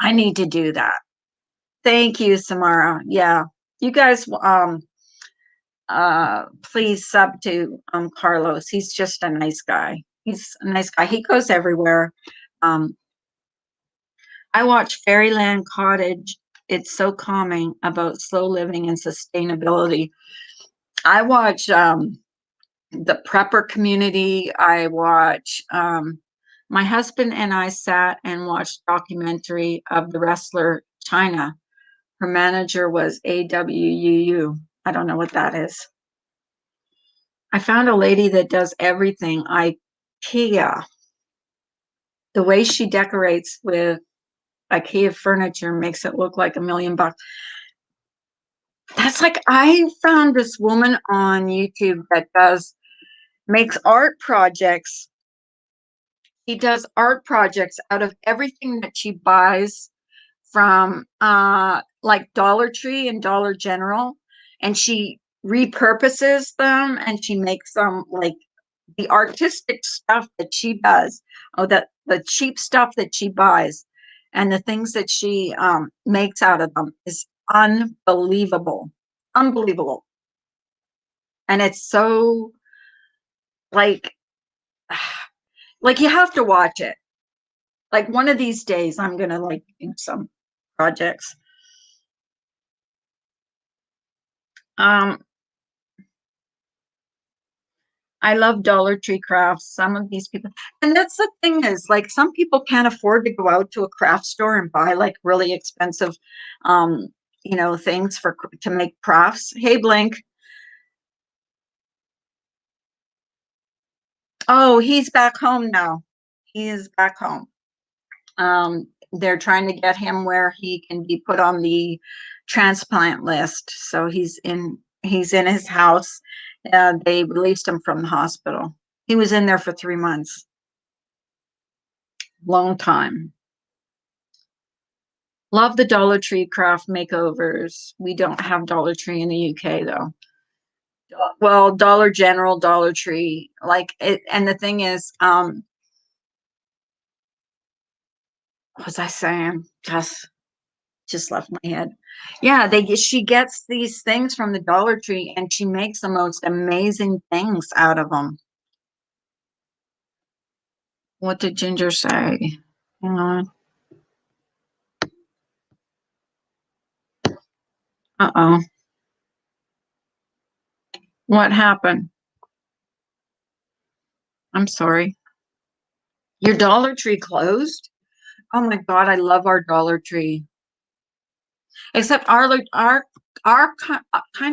I need to do that. Thank you, Samara. Yeah. You guys, please sub to Carlos. He's just a nice guy. He's a nice guy. He goes everywhere. Um, I watch Fairyland Cottage. It's so calming about slow living and sustainability. I watch the prepper community. I watch my husband and I sat and watched documentary of the wrestler China. Her manager was AWUU. I don't know what that is. I found a lady that does everything. IKEA. The way she decorates with IKEA furniture makes it look like $1 million. That's like I found this woman on YouTube that makes art projects. She does art projects out of everything that she buys from like Dollar Tree and Dollar General, and she repurposes them and she makes them like the artistic stuff that she does, oh, that the cheap stuff that she buys, and the things that she makes out of them is unbelievable, unbelievable, and it's so like like you have to watch it. Like one of these days, I'm gonna like do some projects. Um, I love Dollar Tree crafts. Some of these people, and that's the thing is, like, some people can't afford to go out to a craft store and buy like really expensive, um, things for to make crafts. Hey, Blink. Oh, he's back home now. He is back home. They're trying to get him where he can be put on the transplant list. So he's in his house. They released him from the hospital. He was in there for 3 months. Long time. Love the Dollar Tree craft makeovers. We don't have Dollar Tree in the UK though. Well, Dollar General, Dollar Tree, like it. And the thing is, what was I saying? Just left my head. Yeah, she gets these things from the Dollar Tree and she makes the most amazing things out of them. What did Ginger say? Hang on. Uh-oh. What happened? I'm sorry. Your Dollar Tree closed? Oh my God, I love our Dollar Tree. Except kind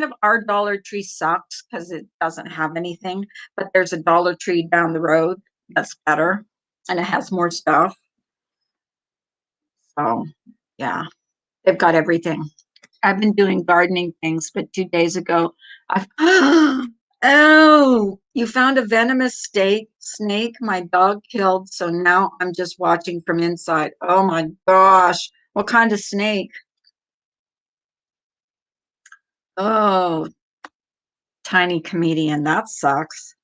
of our Dollar Tree sucks because it doesn't have anything, but there's a Dollar Tree down the road that's better and it has more stuff. So yeah, they've got everything. I've been doing gardening things, but 2 days ago, I've oh, you found a venomous snake my dog killed, so now I'm just watching from inside. Oh my gosh, what kind of snake? Oh, tiny comedian, that sucks.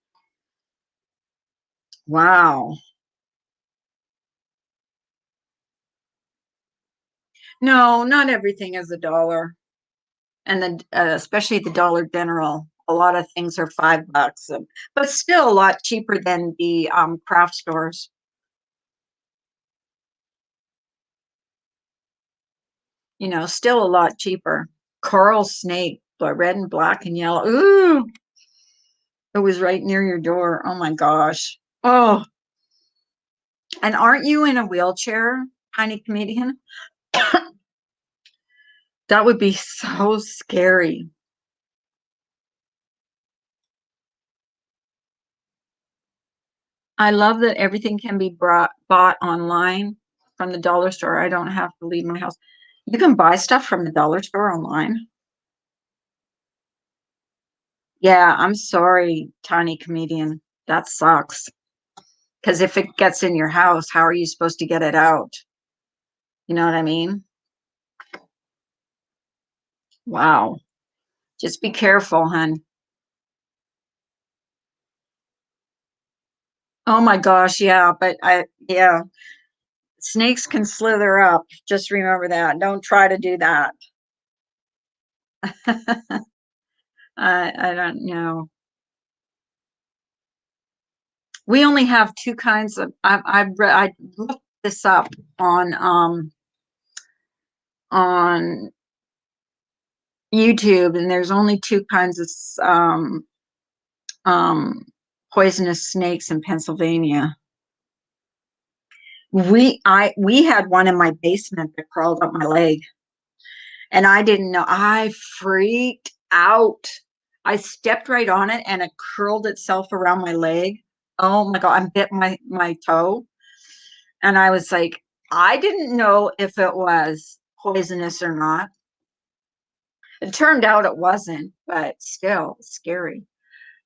Wow. No, not everything is a dollar, and then especially the Dollar General. A lot of things are $5, but still a lot cheaper than the craft stores. Still a lot cheaper. Coral snake, red and black and yellow. Ooh, it was right near your door. Oh my gosh. Oh, and aren't you in a wheelchair, tiny comedian? That would be so scary. I love that everything can be bought online from the dollar store. I don't have to leave my house. You can buy stuff from the dollar store online. Yeah, I'm sorry, tiny comedian. That sucks. Because if it gets in your house, how are you supposed to get it out? You know what I mean? Wow. Just be careful, hun. Oh my gosh, yeah, yeah, snakes can slither up. Just remember that. Don't try to do that. I don't know. We only have two kinds of. I looked this up on YouTube, and there's only two kinds of um, poisonous snakes in Pennsylvania. We had one in my basement that crawled up my leg, and I didn't know. I freaked out. I stepped right on it, and it curled itself around my leg. Oh my God! I bit my toe, and I was like, I didn't know if it was poisonous or not. It turned out it wasn't, but still scary.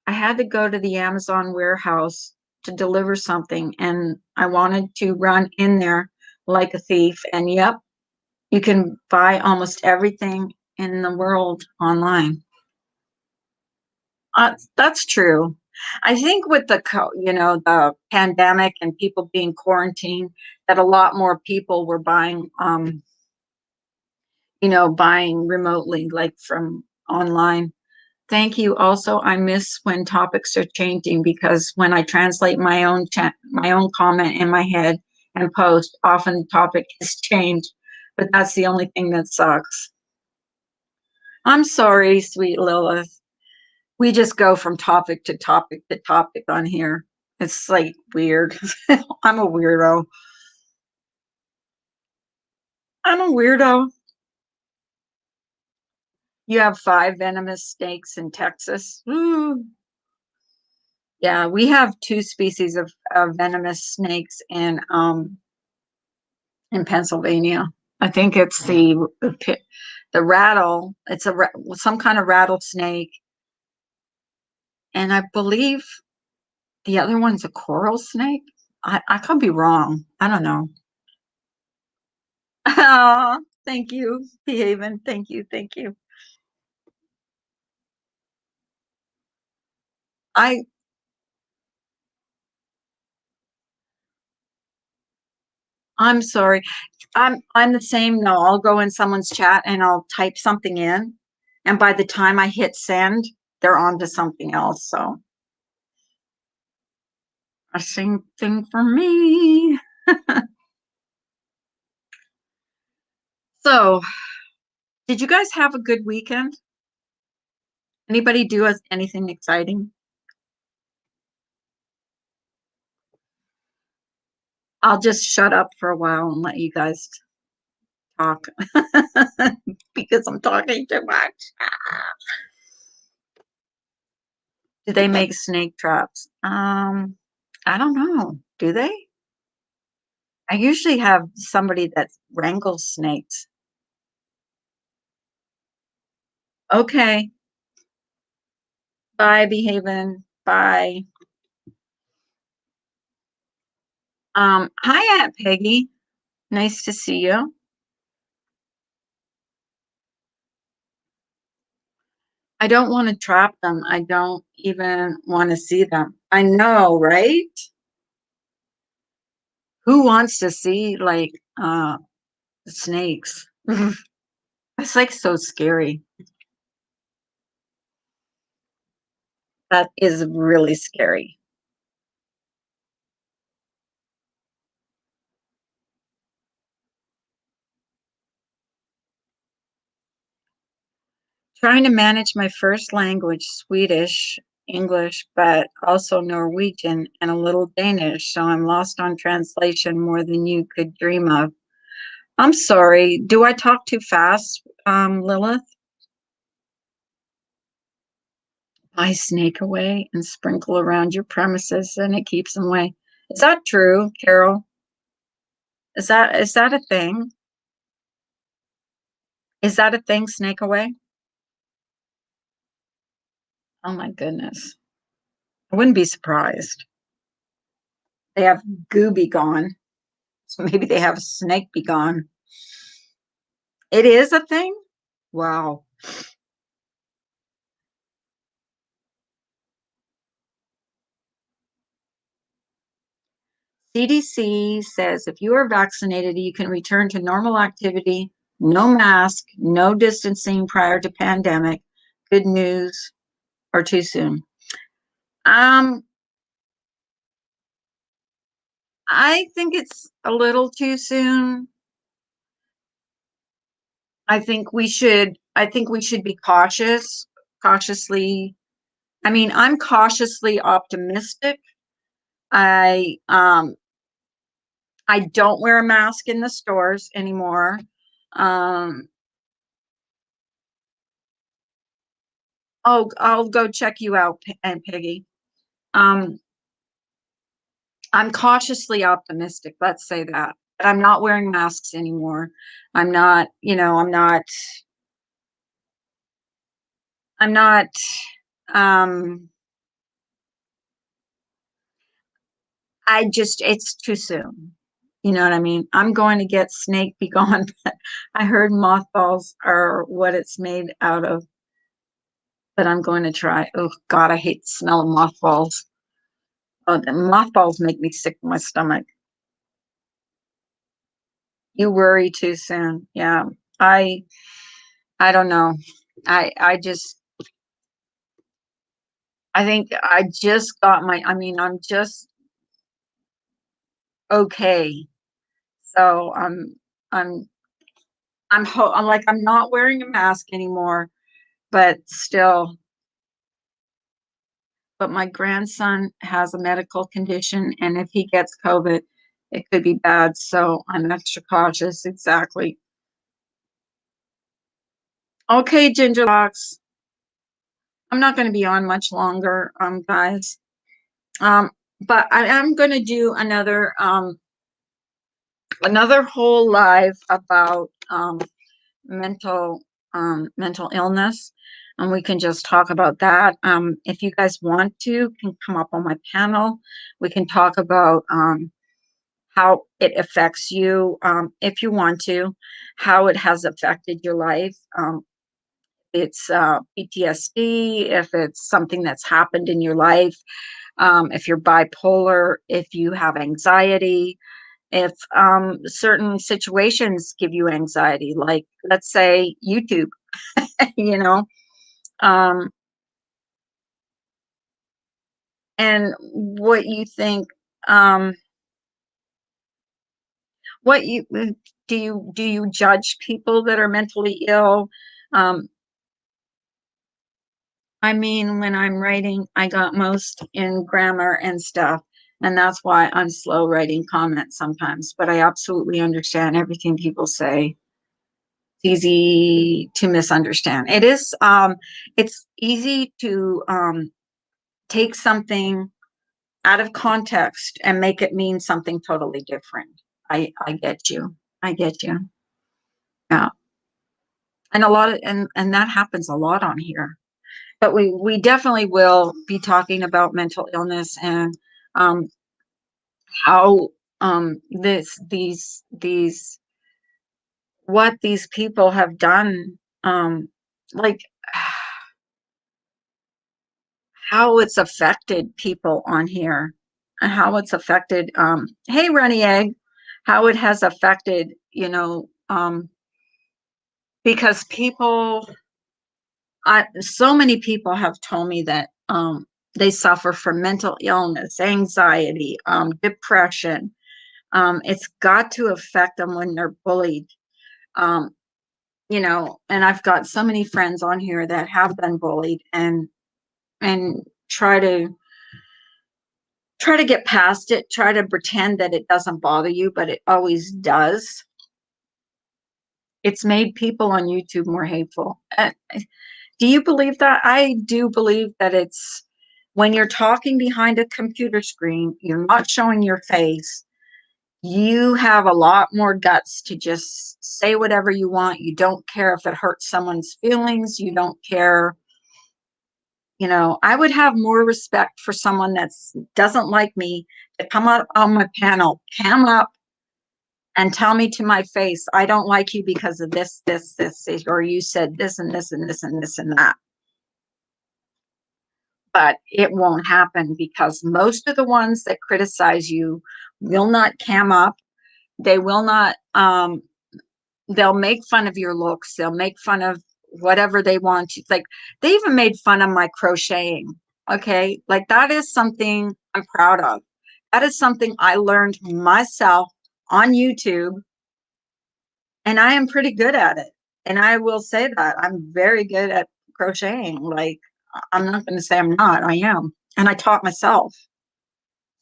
I had to go to the Amazon warehouse to deliver something, and I wanted to run in there like a thief. And yep, you can buy almost everything in the world online. That's true. I think with the pandemic and people being quarantined, that a lot more people were buying, buying remotely, like from online. Thank you. Also, I miss when topics are changing because when I translate my own comment in my head and post, often the topic has changed. But that's the only thing that sucks. I'm sorry, sweet Lilith. We just go from topic to topic to topic on here. It's like weird. I'm a weirdo. I'm a weirdo. You have five venomous snakes in Texas. Ooh. Yeah, we have two species of venomous snakes in Pennsylvania. I think it's the rattle. It's some kind of rattlesnake, and I believe the other one's a coral snake. I could be wrong. I don't know. Oh, thank you, Behaven. Thank you, thank you. I I'm sorry. I'm the same. No, I'll go in someone's chat and I'll type something in, and by the time I hit send, they're on to something else. So a same thing for me. So, did you guys have a good weekend? Anybody do anything exciting? I'll just shut up for a while and let you guys talk because I'm talking too much. Do they make snake traps? I don't know. Do they? I usually have somebody that wrangles snakes. Okay. Bye, Behaven. Bye. Hi, Aunt Peggy. Nice to see you. I don't want to trap them. I don't even want to see them. I know, right? Who wants to see like snakes? It's like so scary. That is really scary. Trying to manage my first language, Swedish, English, but also Norwegian and a little Danish. So I'm lost on translation more than you could dream of. I'm sorry. Do I talk too fast, Lilith? I snake away and sprinkle around your premises and it keeps them away. Is that true, Carol? Is that a thing? Is that a thing, snake away? Oh my goodness. I wouldn't be surprised. They have goo be gone. So maybe they have snake be gone. It is a thing? Wow. CDC says if you are vaccinated, you can return to normal activity, no mask, no distancing prior to pandemic. Good news or too soon? Um, I think it's a little too soon. I think we should be cautiously. I mean, I'm cautiously optimistic. I don't wear a mask in the stores anymore. Um, oh, I'll go check you out, and Peggy. Um, I'm cautiously optimistic. Let's say that. But I'm not wearing masks anymore. I'm not. I'm not, um, it's too soon. You know what I mean? I'm going to get Snake Be Gone, but I heard mothballs are what it's made out of, but I'm going to try. Oh God, I hate the smell of mothballs. Oh, the mothballs make me sick to my stomach. You worry too soon. Yeah. I I don't know. I just I think I just got I mean, I'm just okay. So I'm I'm like I'm not wearing a mask anymore, but still, but my grandson has a medical condition, and if he gets COVID, it could be bad. So I'm extra cautious. Exactly. Okay, Ginger Locks. I'm not going to be on much longer, guys. Um, but I am going to do another whole live about mental mental illness, and we can just talk about that. If you guys want to, can come up on my panel. We can talk about how it affects you, if you want to, how it has affected your life. It's PTSD, if it's something that's happened in your life, if you're bipolar, if you have anxiety, if certain situations give you anxiety, like let's say YouTube, you know, um, and what you think, um, what you do you judge people that are mentally ill? Um, I mean, when I'm writing, I got most in grammar and stuff, and that's why I'm slow writing comments sometimes. But I absolutely understand everything people say. It's easy to misunderstand. It's easy to take something out of context and make it mean something totally different. I get you. I get you. Yeah. And a lot of and that happens a lot on here. But we definitely will be talking about mental illness and um how these what these people have done, like how it's affected people on here, and how it's affected, hey Runny Egg, how it has affected, because so many people have told me that they suffer from mental illness, anxiety, depression. It's got to affect them when they're bullied. um, and I've got so many friends on here that have been bullied and try to get past it, try to pretend that it doesn't bother you, but it always does. It's made people on YouTube more hateful. Do you believe that? I do believe that it's when you're talking behind a computer screen, you're not showing your face. You have a lot more guts to just say whatever you want. You don't care if it hurts someone's feelings. You don't care. I would have more respect for someone that doesn't like me to come up on my panel, cam up, and tell me to my face, I don't like you because of this, or you said this and this and this and this and that. But it won't happen because most of the ones that criticize you will not cam up. They will not, they'll make fun of your looks. They'll make fun of whatever they want to. Like, they even made fun of my crocheting. Okay. Like, that is something I'm proud of. That is something I learned myself on YouTube, and I am pretty good at it. And I will say that I'm very good at crocheting. Like, I'm not going to say I'm not, I am. And I taught myself.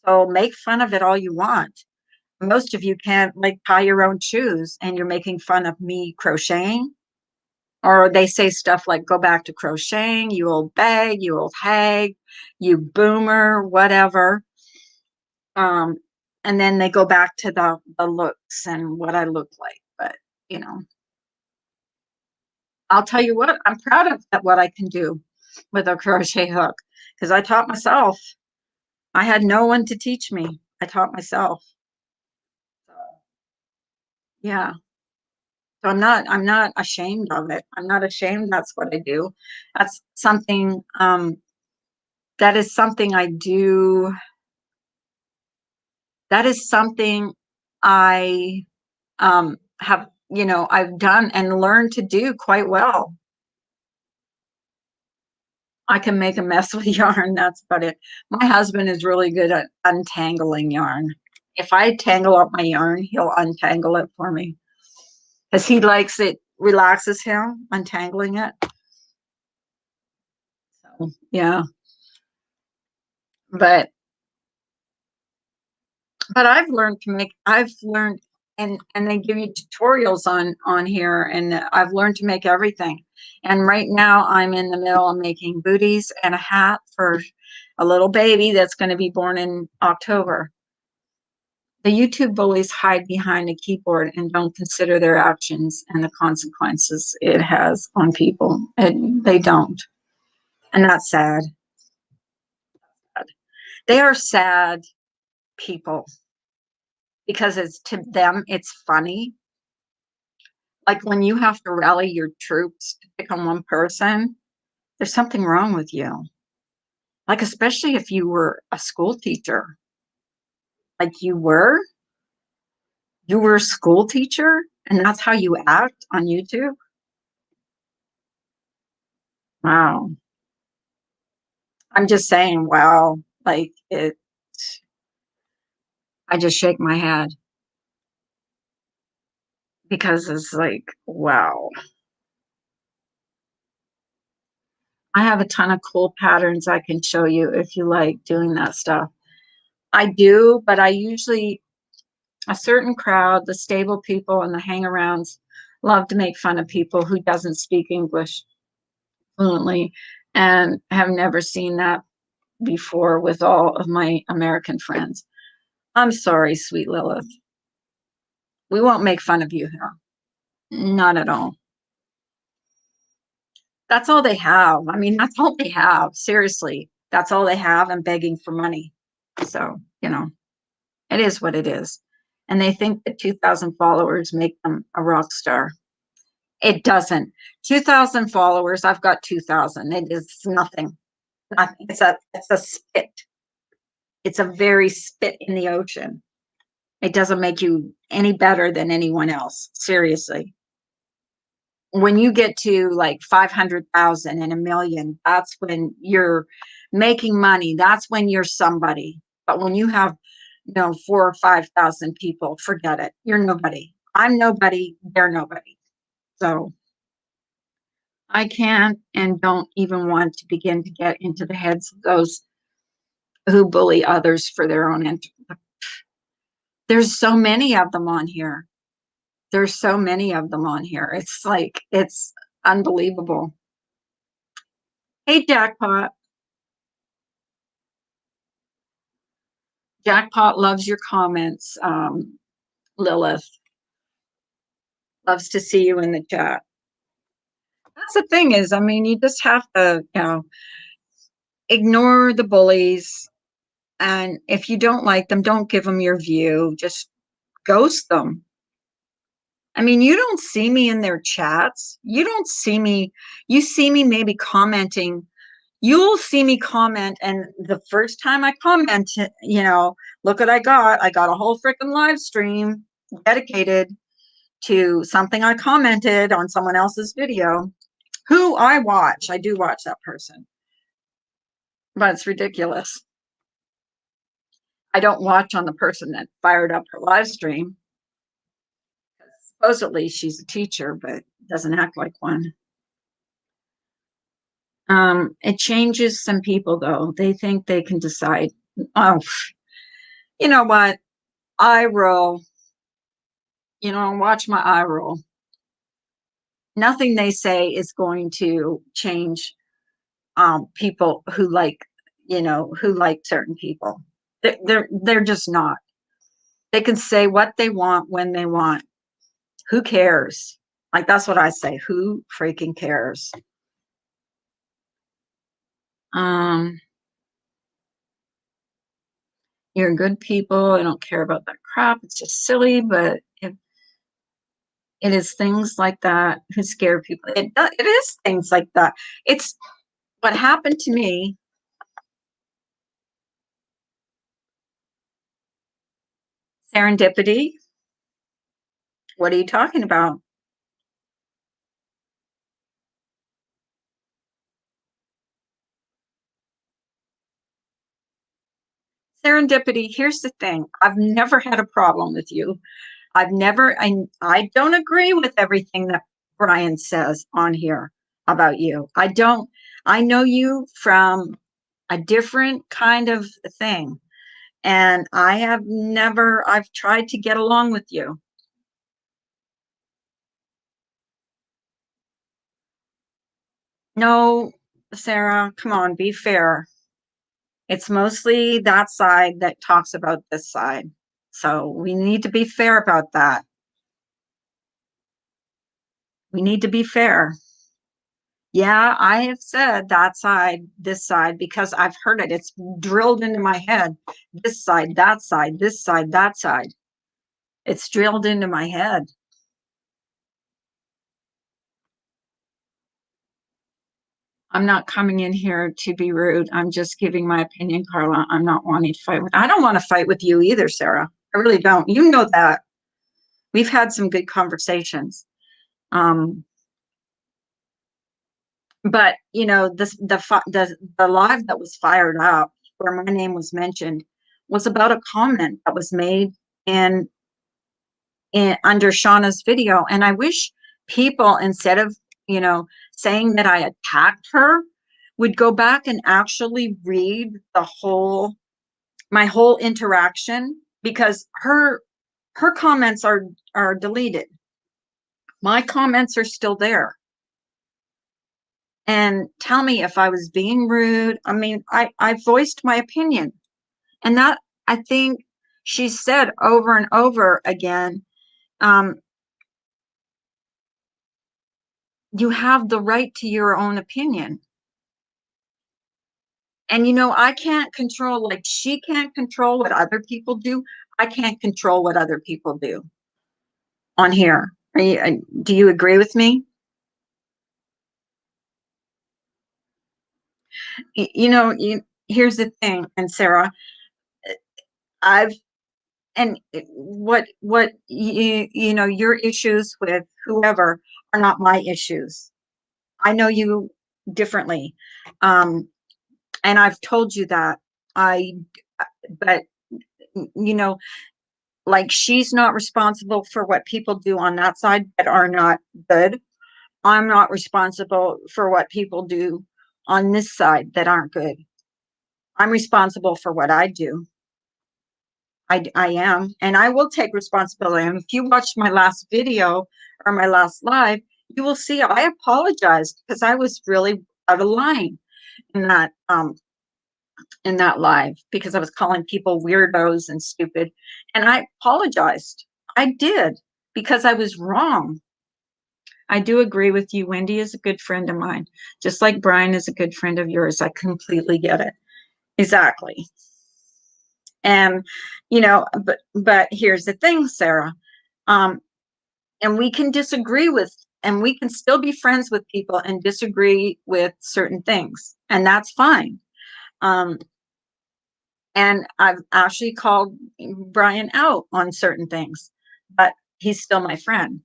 So make fun of it all you want. Most of you can't like tie your own shoes, and you're making fun of me crocheting. Or they say stuff like, go back to crocheting, you old bag, you old hag, you boomer, whatever. Um, and then they go back to the looks and what I look like. But, you know, I'll tell you what, I'm proud of what I can do with a crochet hook because I taught myself. I had no one to teach me. I taught myself. So, yeah. So I'm not ashamed of it. I'm not ashamed. That's what I do. That's something, that is something I do. That is something I, have, I've done and learned to do quite well. I can make a mess with yarn. That's about it. My husband is really good at untangling yarn. If I tangle up my yarn, he'll untangle it for me because he likes it, relaxes him untangling it. So, yeah, but I've learned, and they give you tutorials on here, and I've learned to make everything. And right now I'm in the middle of making booties and a hat for a little baby that's going to be born in October. The YouTube bullies hide behind a keyboard and don't consider their actions and the consequences it has on people. And they don't. And that's sad. They are sad people because it's, to them, it's funny. Like when you have to rally your troops to pick on one person, there's something wrong with you. Like, especially if you were a school teacher, like you were a school teacher and that's how you act on YouTube. Wow. I'm just saying, wow, like it, I just shake my head because it's like, wow. I have a ton of cool patterns I can show you if you like doing that stuff. I do, but I usually, a certain crowd, the stable people and the hangarounds, love to make fun of people who doesn't speak English fluently and have never seen that before with all of my American friends. I'm sorry, sweet Lilith. We won't make fun of you here. Not at all. That's all they have. I mean, that's all they have. Seriously, that's all they have and begging for money. So, it is what it is. And they think that 2,000 followers make them a rock star. It doesn't. 2,000 followers, I've got 2,000. It is nothing. Nothing. It's a spit. It's a very spit in the ocean. It doesn't make you any better than anyone else. Seriously. When you get to like 500,000 and a million, that's when you're making money. That's when you're somebody. But when you have, 4 or 5,000 people, forget it. You're nobody. I'm nobody. They're nobody. So I can't and don't even want to begin to get into the heads of those who bully others for their own there's so many of them on here. There's so many of them on here. It's like, it's unbelievable. Hey, Jackpot. Jackpot loves your comments. Lilith loves to see you in the chat. That's the thing is, I mean, you just have to, ignore the bullies. And if you don't like them, don't give them your view. Just ghost them. I mean, you don't see me in their chats. You don't see me. You see me maybe commenting. You'll see me comment. And the first time I comment, look what I got. I got a whole freaking live stream dedicated to something I commented on someone else's video, who I watch. I do watch that person, but it's ridiculous. I don't watch on the person that fired up her live stream. Supposedly she's a teacher, but doesn't act like one. It changes some people though. They think they can decide. Oh, you know what? I roll. Watch my eye roll. Nothing they say is going to change people who like certain people. They're just not. They can say what they want when they want. Who cares? Like, that's what I say. Who freaking cares? Um, you're good people. I don't care about that crap. It's just silly, but it is things like that who scare people. It is things like that. It's what happened to me. Serendipity. What are you talking about? Serendipity. Here's the thing. I've never had a problem with you. I don't agree with everything that Brian says on here about you. I don't, I know you from a different kind of thing. And I've tried to get along with you. No, Sarah, come on, be fair. It's mostly that side that talks about this side. So we need to be fair about that. We need to be fair. Yeah, I have said that side, this side, because I've heard it. It's drilled into my head. This side, that side, this side, that side. It's drilled into my head. I'm not coming in here to be rude. I'm just giving my opinion, Carla. I'm not wanting to fight with. I don't want to fight with you either, Sarah. I really don't. You know that. We've had some good conversations. Um, but you know, the live that was fired up where my name was mentioned was about a comment that was made in under Shauna's video. And I wish people, instead of, you know, saying that I attacked her, would go back and actually read my whole interaction, because her comments are deleted. My comments are still there. And tell me if I was being rude. I mean, I voiced my opinion. And that, I think she said over and over again, um, you have the right to your own opinion. And you know, I can't control, like she can't control what other people do. I can't control what other people do on here. Do you agree with me? You know, here's the thing, and Sarah, I've and what you know, your issues with whoever are not my issues. I know you differently, um, and I've told you that. I but you know, like she's not responsible for what people do on that side that are not good. I'm not responsible for what people do on this side that aren't good. I'm responsible for what I do. I am, and I will take responsibility. And if you watched my last video or my last live, you will see I apologized because I was really out of line in that live, because I was calling people weirdos and stupid. And I apologized. I did, because I was wrong. I do agree with you. Wendy is a good friend of mine, just like Brian is a good friend of yours. I completely get it. Exactly. And you know, but here's the thing, Sarah. Um, and we can disagree with, and we can still be friends with people and disagree with certain things, and that's fine. Um, and I've actually called Brian out on certain things, but he's still my friend.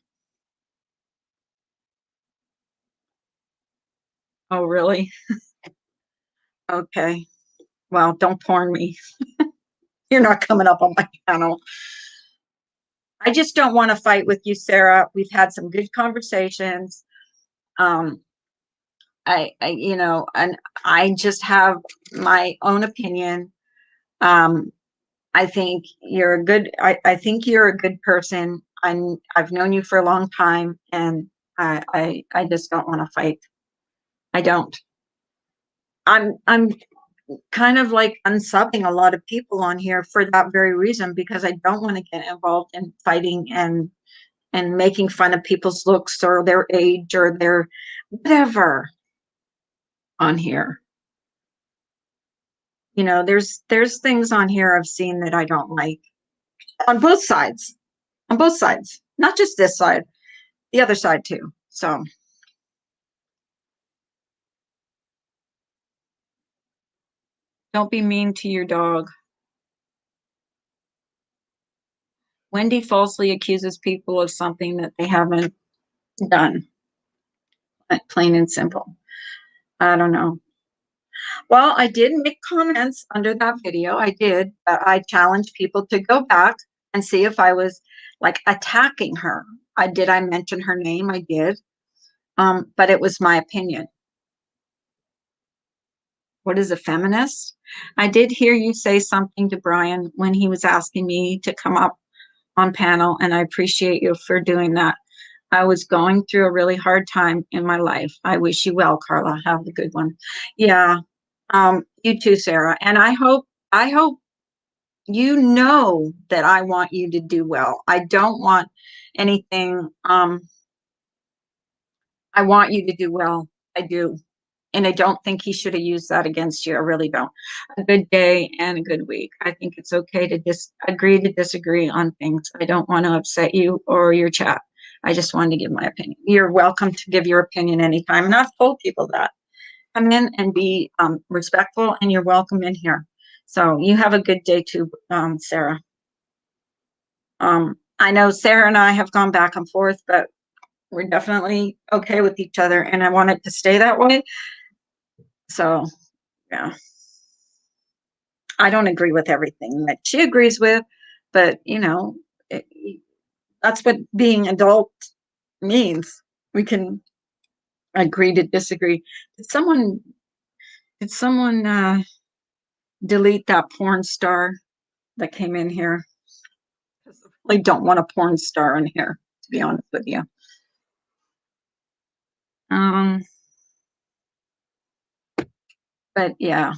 Oh, really? Okay. Well, don't porn me. You're not coming up on my channel. I just don't want to fight with you, Sarah. We've had some good conversations. Um, you know, and I just have my own opinion. Um, I think you're a good, I think you're a good person. I've known you for a long time, and I just don't want to fight. I don't. I'm kind of like unsubbing a lot of people on here for that very reason, because I don't want to get involved in fighting and and making fun of people's looks or their age or their whatever on here. You know, there's things on here I've seen that I don't like on both sides, not just this side, the other side too. So don't be mean to your dog. Wendy falsely accuses people of something that they haven't done. Plain and simple. I don't know. Well, I did make comments under that video. I did. I challenged people to go back and see if I was like attacking her. I mention her name? I did. But it was my opinion. What is a feminist? I did hear you say something to Brian when he was asking me to come up on panel, and I appreciate you for doing that. I was going through a really hard time in my life. I wish you well, Carla. Have a good one. Yeah. You too, Sarah. And I hope you know that I want you to do well. I don't want anything. I want you to do well. I do. And I don't think he should have used that against you. I really don't. A good day and a good week. I think it's okay to agree to disagree on things. I don't want to upset you or your chat. I just wanted to give my opinion. You're welcome to give your opinion anytime. And I've told people that. Come in and be respectful, and you're welcome in here. So you have a good day too, Sarah. I know Sarah and I have gone back and forth, but we're definitely okay with each other, and I want it to stay that way. So, yeah. I don't agree with everything that she agrees with, but you know, that's what being adult means. We can agree to disagree. Did someone delete that porn star that came in here? I don't want a porn star in here, to be honest with you. Um, but yeah,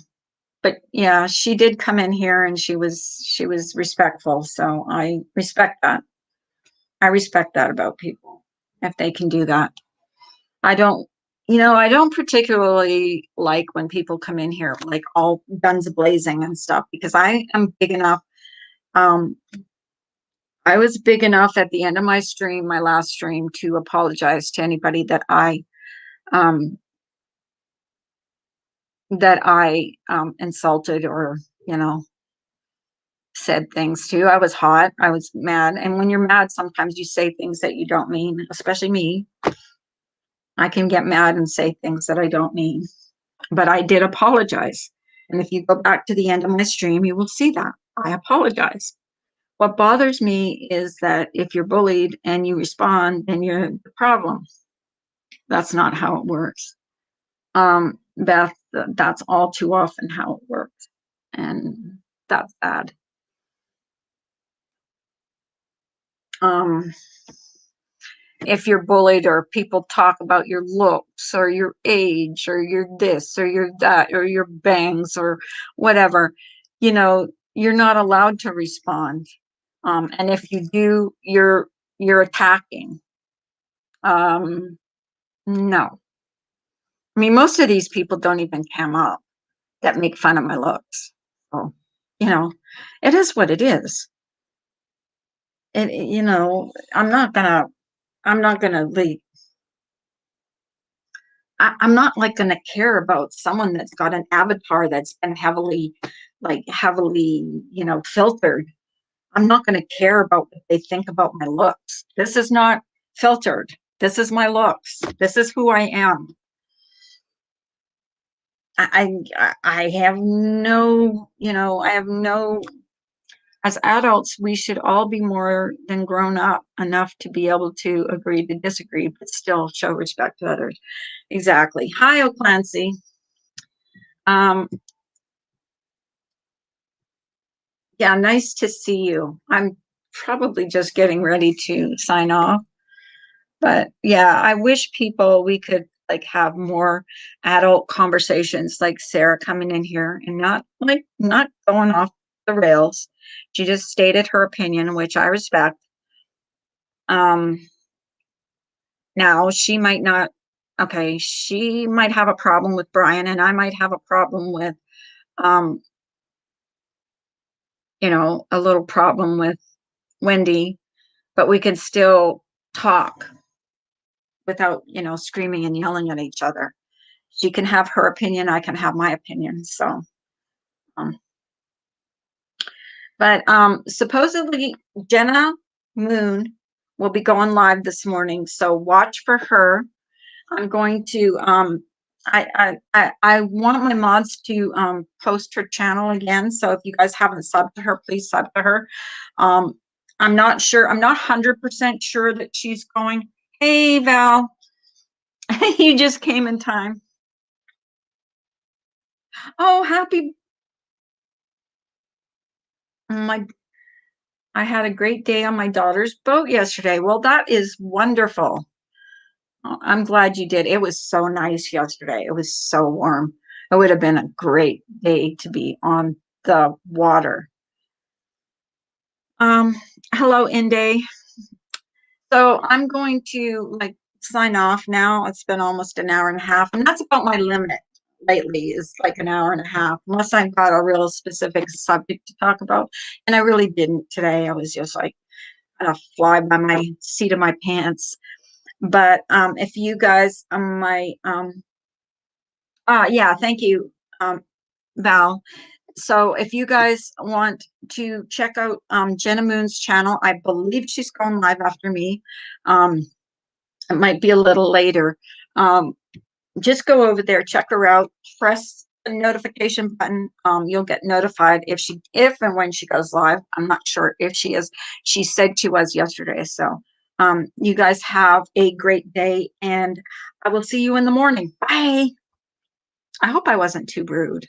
she did come in here and she was respectful. So I respect that. I respect that about people if they can do that. I don't, I don't particularly like when people come in here like all guns blazing and stuff because I am big enough. Um, I was big enough at the end of my stream, my last stream, to apologize to anybody um, that I insulted or, you know, said things to. I was hot. I was mad. And when you're mad, sometimes you say things that you don't mean, especially me. I can get mad and say things that I don't mean. But I did apologize. And if you go back to the end of my stream, you will see that I apologize. What bothers me is that if you're bullied and you respond, then you're the problem. That's not how it works. Beth, that's all too often how it works. And that's bad. If you're bullied or people talk about your looks or your age or your this or your that or your bangs or whatever, you're not allowed to respond. And if you do, you're attacking. No. I mean, most of these people don't even come up that make fun of my looks. So, you know, it is what it is. I'm not gonna leave. I'm not like gonna care about someone that's got an avatar that's been heavily, filtered. I'm not gonna care about what they think about my looks. This is not filtered. This is my looks. This is who I am. I have no, as adults, we should all be more than grown up enough to be able to agree to disagree, but still show respect to others. Exactly. Hi, O'Clancy. Um, yeah, nice to see you. I'm probably just getting ready to sign off. But yeah, I wish we could like have more adult conversations like Sarah coming in here and not going off the rails. She just stated her opinion, which I respect. Um, Now she might not, okay, she might have a problem with Brian, and I might have a problem with, um, a little problem with Wendy, but we can still talk without, screaming and yelling at each other. She can have her opinion, I can have my opinion. So, um, but supposedly Jenna Moon will be going live this morning, so watch for her. I'm going to I want my mods to post her channel again. So if you guys haven't subbed to her, please sub to her. Um, I'm not sure, I'm not 100% sure that she's going. Hey Val, you just came in time. Oh, happy my I had a great day on my daughter's boat yesterday. Well, that is wonderful. Oh, I'm glad you did. It was so nice yesterday. It was so warm. It would have been a great day to be on the water. Um, Hello, Inde. So I'm going to sign off now. It's been almost an hour and a half, and that's about my limit lately is like an hour and a half, unless I've got a real specific subject to talk about. And I really didn't today. I was just like fly by my seat of my pants. But if you guys my yeah, thank you, Val. So if you guys want to check out Jenna Moon's channel, I believe she's going live after me. Um, it might be a little later. Um, just go over there, check her out, press the notification button. You'll get notified if and when she goes live. I'm not sure if she is. She said she was yesterday. So you guys have a great day, and I will see you in the morning. Bye. I hope I wasn't too rude.